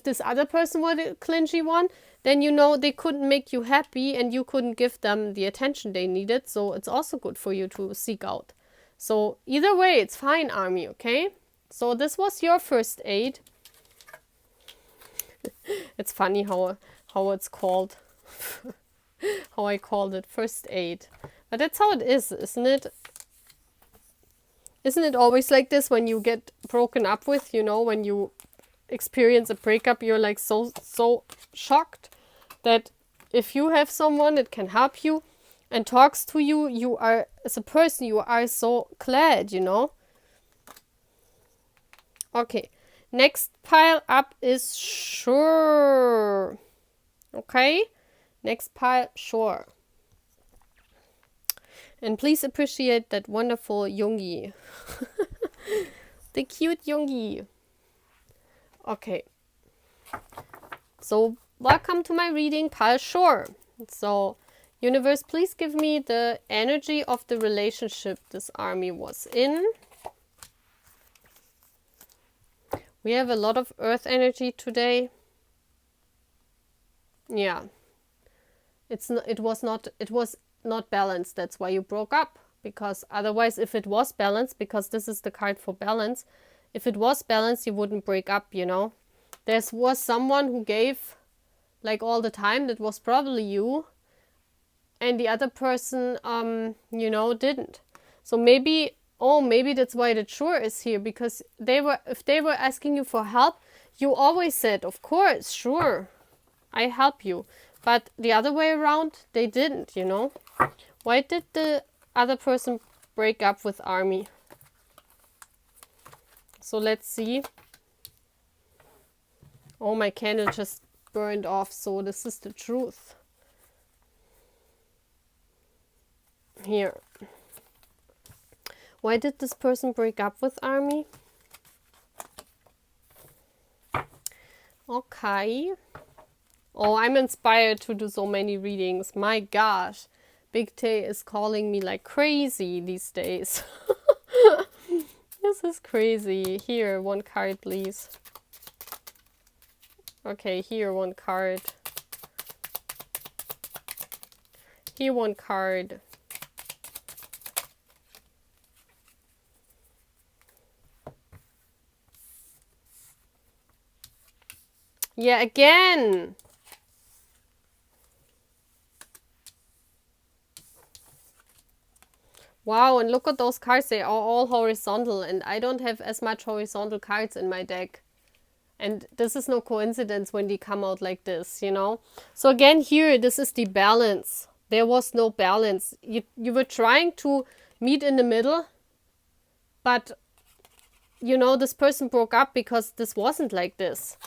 this other person were the clingy one, then, you know, they couldn't make you happy and you couldn't give them the attention they needed. So it's also good for you to seek out. So either way, it's fine, army, okay? So this was your first aid. It's funny how it's called. How I called it first aid. But that's how it is, isn't it? Isn't it always like this when you get broken up with, you know, when you experience a breakup, you're like so shocked that if you have someone that can help you and talks to you, you are, as a person, you are so glad, you know. Okay, next pile up is sure. Okay, next pile, sure. And please appreciate that wonderful Jungi. The cute Jungi. Okay. So welcome to my reading, pal. Sure. So, universe, please give me the energy of the relationship this army was in. We have a lot of earth energy today. Yeah. It was not balanced. That's why you broke up. Because otherwise, if it was balanced, because this is the card for balance, if it was balanced, you wouldn't break up, you know. There was someone who gave like all the time. That was probably you. And the other person, you know, didn't. So maybe, oh, maybe that's why the sure is here. Because if they were asking you for help, you always said, of course, sure, I help you. But the other way around, they didn't, you know. Why did the other person break up with army? So let's see. Oh, my candle just burned off, so this is the truth. Here. Why did this person break up with army? Okay. Oh, I'm inspired to do so many readings. My gosh. Big Tay is calling me like crazy these days. This is crazy. Here, one card, please. Okay, here, one card. Here, one card. Yeah, again. Wow, and look at those cards. They are all horizontal, and I don't have as much horizontal cards in my deck. And this is no coincidence when they come out like this, you know. So again, here, this is the balance. There was no balance. You were trying to meet in the middle, but, you know, this person broke up because this wasn't like this.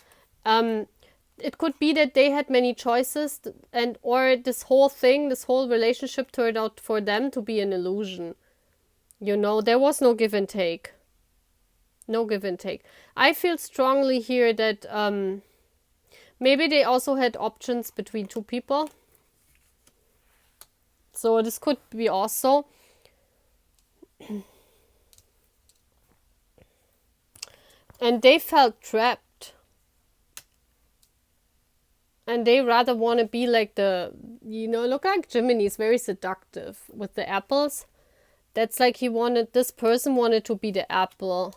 It could be that they had many choices, and or this whole thing, this whole relationship turned out for them to be an illusion. You know, there was no give and take. No give and take. I feel strongly here that maybe they also had options between two people. So this could be also. And they felt trapped. And they rather want to be like the, you know, look like Gemini is very seductive with the apples. That's like this person wanted to be the apple.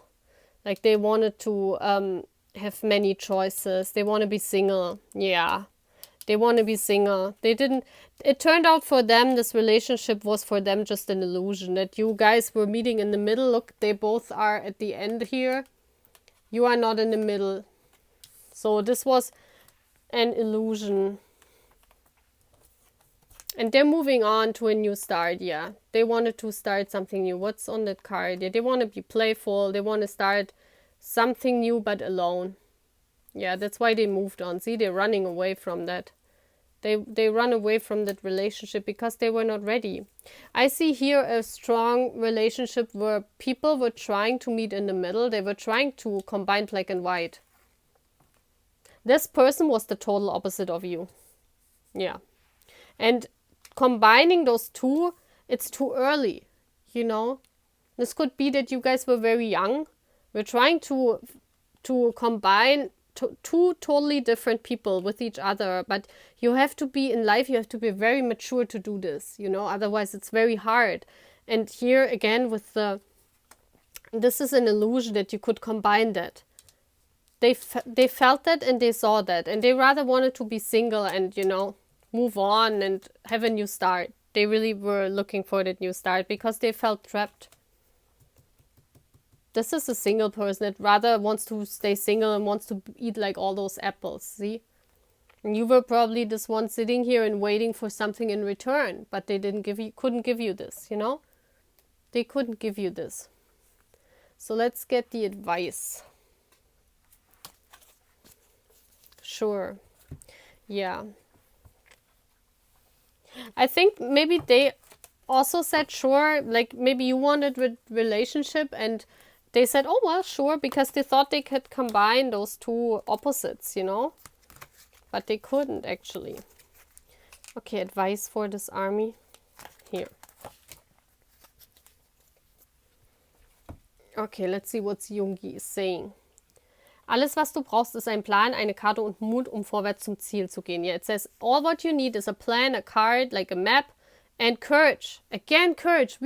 Like they wanted to have many choices. They want to be single. Yeah. They want to be single. It turned out for them, this relationship was for them just an illusion. That you guys were meeting in the middle. Look, they both are at the end here. You are not in the middle. So this was an illusion. And they're moving on to a new start, yeah. They wanted to start something new. What's on that card? Yeah, they want to be playful. They want to start something new but alone. Yeah, that's why they moved on. See, they're running away from that. They run away from that relationship because they were not ready. I see here a strong relationship where people were trying to meet in the middle. They were trying to combine black and white. This person was the total opposite of you. Yeah. And combining those two, it's too early, you know. This could be that you guys were very young. We're trying to combine two totally different people with each other. But you have to be in life, you have to be very mature to do this, you know. Otherwise, it's very hard. And here again with this is an illusion that you could combine that. They felt that and they saw that. And they rather wanted to be single and, you know, move on and have a new start. They really were looking for that new start because they felt trapped. This is a single person that rather wants to stay single and wants to eat like all those apples, see? And you were probably this one sitting here and waiting for something in return, but they couldn't give you this, you know? They couldn't give you this. So let's get the advice. Sure. Yeah. I think maybe they also said sure, like maybe you wanted a relationship and they said, oh, well, sure, because they thought they could combine those two opposites, you know? but they couldn't actually. Okay, advice for this army. Here. Okay, let's see what Jungi is saying. Alles, was du brauchst, ist ein Plan, eine Karte und Mut, um vorwärts zum Ziel zu gehen. Yeah, it says, all what you need is a plan, a card, like a map, and courage. Again, courage.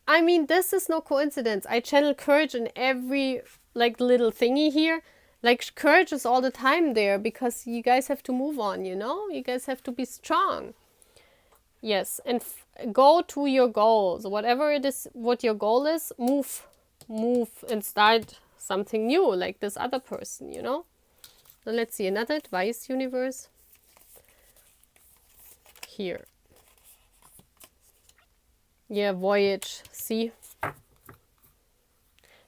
I mean, this is no coincidence. I channel courage in every, like, little thingy here. Like, courage is all the time there because you guys have to move on, you know? You guys have to be strong. Yes, and go to your goals. Whatever it is, what your goal is, move and start something new, like this other person, you know? So let's see, another advice, universe. Here. Yeah, voyage, see?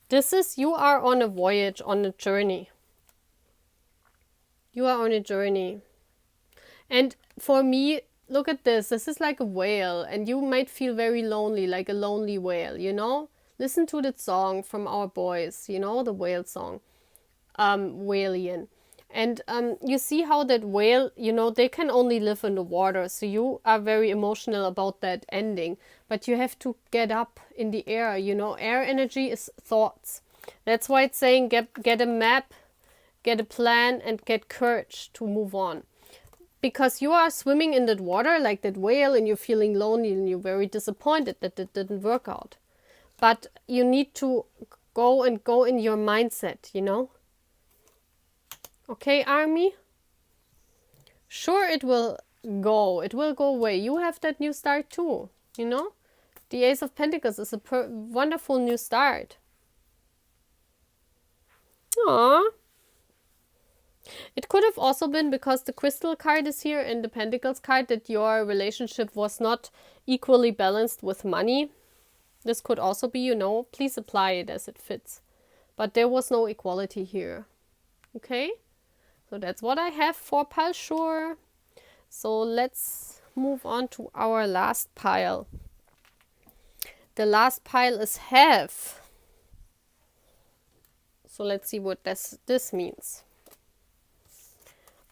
This is, you are on a voyage, on a journey. You are on a journey. And for me, look at this. This is like a whale, and you might feel very lonely, like a lonely whale, you know? Listen to that song from our boys, you know, the whale song, Whalian. And you see how that whale, you know, they can only live in the water. So you are very emotional about that ending. But you have to get up in the air, you know. Air energy is thoughts. That's why it's saying get a map, get a plan, and get courage to move on. Because you are swimming in that water like that whale, and you're feeling lonely and you're very disappointed that it didn't work out. But you need to go in your mindset, you know. Okay, army? Sure, it will go. It will go away. You have that new start too, you know. The Ace of Pentacles is a wonderful new start. Aww. It could have also been because the Crystal card is here and the Pentacles card that your relationship was not equally balanced with money. This could also be, you know, please apply it as it fits. But there was no equality here. Okay? So that's what I have for Palshur. So let's move on to our last pile. The last pile is have. So let's see what this means.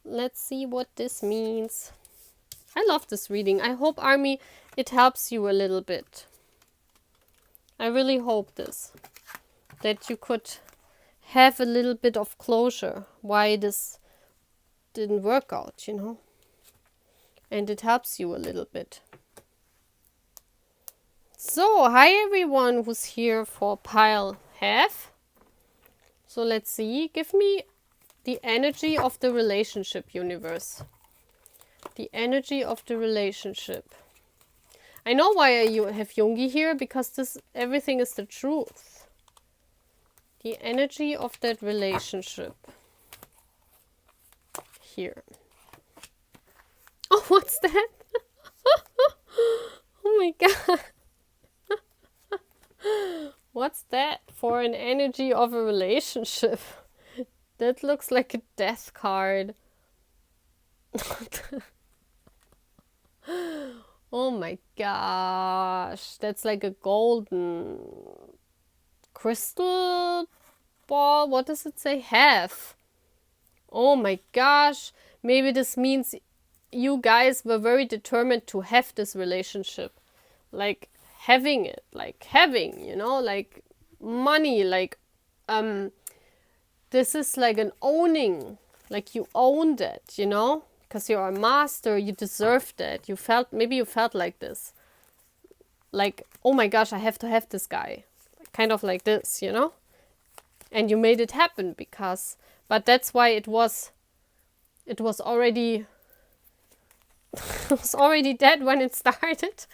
Let's see what this means. I love this reading. I hope, Army, it helps you a little bit. I really hope that you could have a little bit of closure why this didn't work out, you know. And it helps you a little bit. So, hi everyone who's here for pile have. So let's see. Give me the energy of the relationship, universe. The energy of the relationship. I know why you have Jungi here, because everything is the truth. The energy of that relationship. Here. Oh, what's that? Oh my god. What's that for an energy of a relationship? That looks like a death card. Oh my gosh. That's like a golden crystal ball. What does it say? Have. Oh my gosh. Maybe this means you guys were very determined to have this relationship. Like having it. Like having, you know, like money. Like, this is like an owning. Like you owned it, you know? Because you're a master, you deserved it. Maybe you felt like this. Like, oh my gosh, I have to have this guy. Kind of like this, you know? And you made it happen but that's why it was already, it was already dead when it started.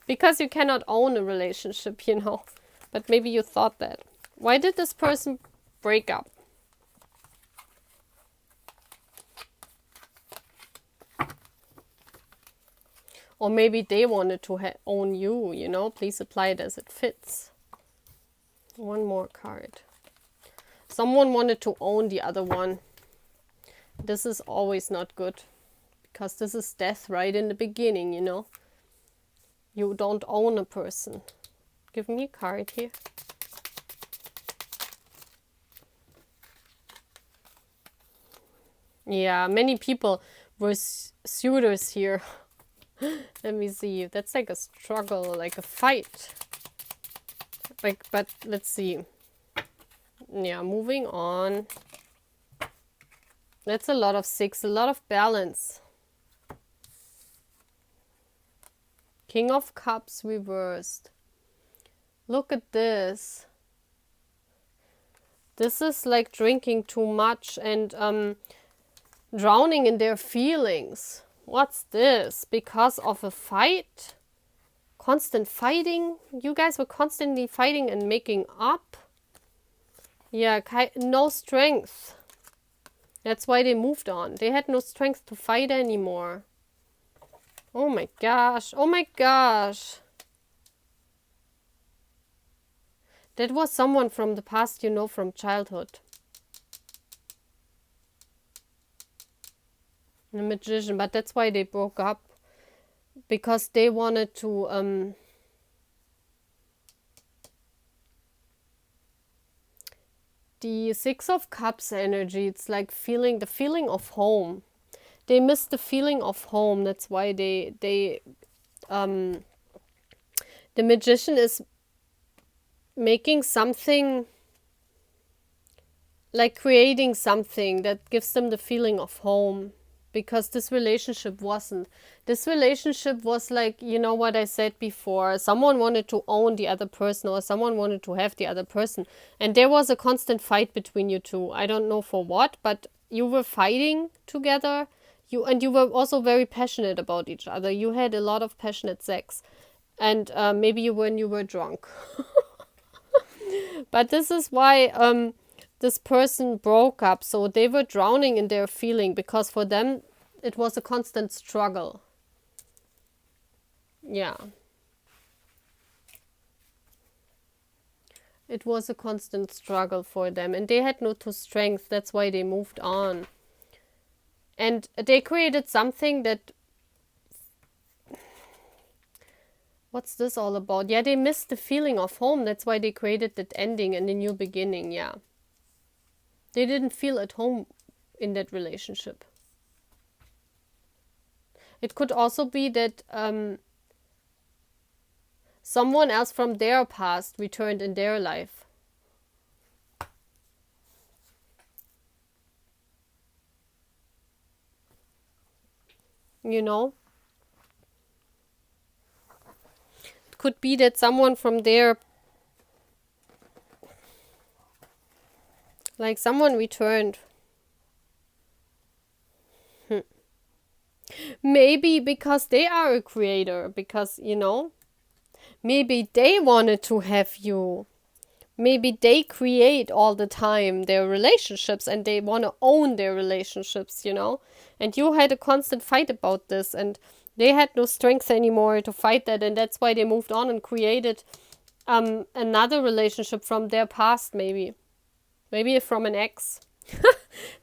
Because you cannot own a relationship, you know? But maybe you thought that. Why did this person break up? Or maybe they wanted to own you, you know? Please apply it as it fits. One more card. Someone wanted to own the other one. This is always not good. Because this is death right in the beginning, you know? You don't own a person. Give me a card here. Yeah, many people were suitors here. Let me see. That's like a struggle, like a fight. Like, but let's see. Yeah, moving on. That's a lot of 6, a lot of balance. King of Cups reversed. Look at this. This is like drinking too much and drowning in their feelings. What's this? Because of a fight? Constant fighting? You guys were constantly fighting and making up? Yeah, no strength. That's why they moved on. They had no strength to fight anymore. Oh my gosh. Oh my gosh. That was someone from the past, you know, from childhood. The Magician. But that's why they broke up. Because they wanted to... the 6 of Cups energy, it's like the feeling of home. They miss the feeling of home. That's why the Magician is making something, like creating something that gives them the feeling of home. Because this relationship wasn't. This relationship was like, you know what I said before, someone wanted to own the other person or someone wanted to have the other person. And there was a constant fight between you two. I don't know for what, but you were fighting together. You were also very passionate about each other. You had a lot of passionate sex. And maybe when you were drunk. But this is why... this person broke up, so they were drowning in their feeling because for them it was a constant struggle. Yeah. It was a constant struggle for them and they had no strength. That's why they moved on. And they created something that... What's this all about? Yeah, they missed the feeling of home. That's why they created that ending and a new beginning, yeah. They didn't feel at home in that relationship. It could also be that someone else from their past returned in their life. You know? It could be that someone from their... Like someone returned. Maybe because they are a creator. Because, you know, maybe they wanted to have you. Maybe they create all the time their relationships and they want to own their relationships, you know. And you had a constant fight about this and they had no strength anymore to fight that. And that's why they moved on and created another relationship from their past, maybe. Maybe from an ex.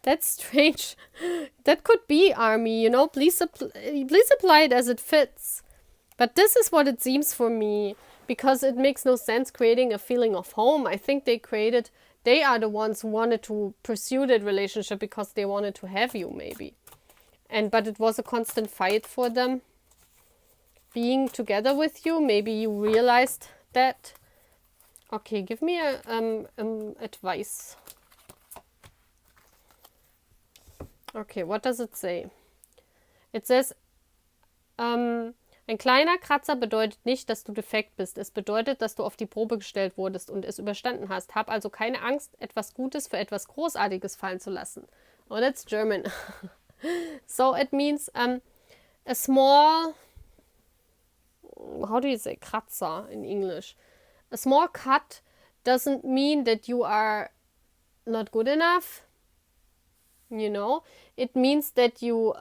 That's strange. That could be, Army, you know. Please apply it as it fits. But this is what it seems for me. Because it makes no sense creating a feeling of home. I think they are the ones who wanted to pursue that relationship because they wanted to have you, maybe. But it was a constant fight for them. Being together with you, maybe you realized that. Okay, give me a advice. Okay, what does it say? It says, ein kleiner Kratzer bedeutet nicht, dass du defekt bist. Es bedeutet, dass du auf die Probe gestellt wurdest und es überstanden hast. Hab also keine Angst, etwas Gutes für etwas Großartiges fallen zu lassen. Oh, that's German. So it means a small... How do you say Kratzer in English? A small cut doesn't mean that you are not good enough, you know. It means that you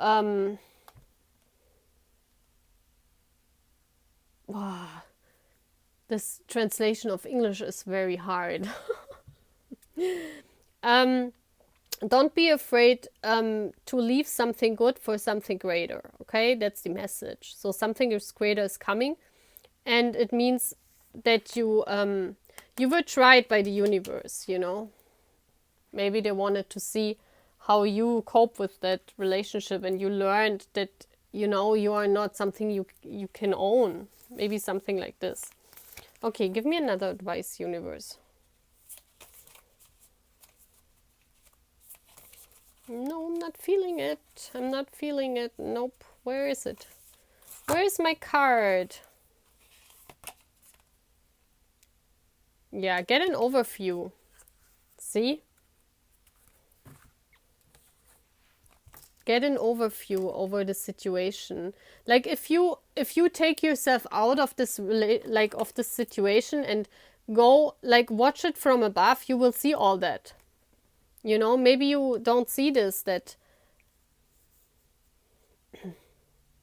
this translation of English is very hard. Don't be afraid to leave something good for something greater, okay? That's the message. So something greater is coming, and it means that you were tried by the universe, you know. Maybe they wanted to see how you cope with that relationship, and you learned that, you know, you are not something you can own. Maybe something like this. Okay, give me another advice, universe. No, I'm not feeling it. I'm not feeling it. Nope. Where is it? Where is my card? Yeah, get an overview. See? Get an overview over the situation. Like if you take yourself out of this of this situation and go like watch it from above, you will see all that. You know, maybe you don't see this, that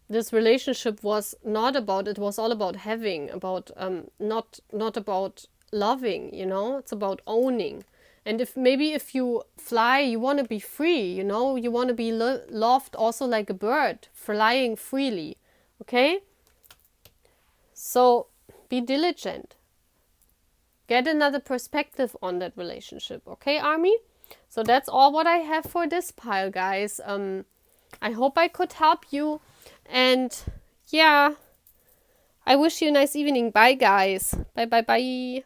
this relationship was not about, it was all about having, about not about loving, you know, it's about owning. And if you fly, you want to be free, you know, you want to be loved also like a bird, flying freely. Okay? So be diligent. Get another perspective on that relationship. Okay, Army? So that's all what I have for this pile, guys. I hope I could help you. And yeah, I wish you a nice evening. Bye, guys. Bye, bye, bye.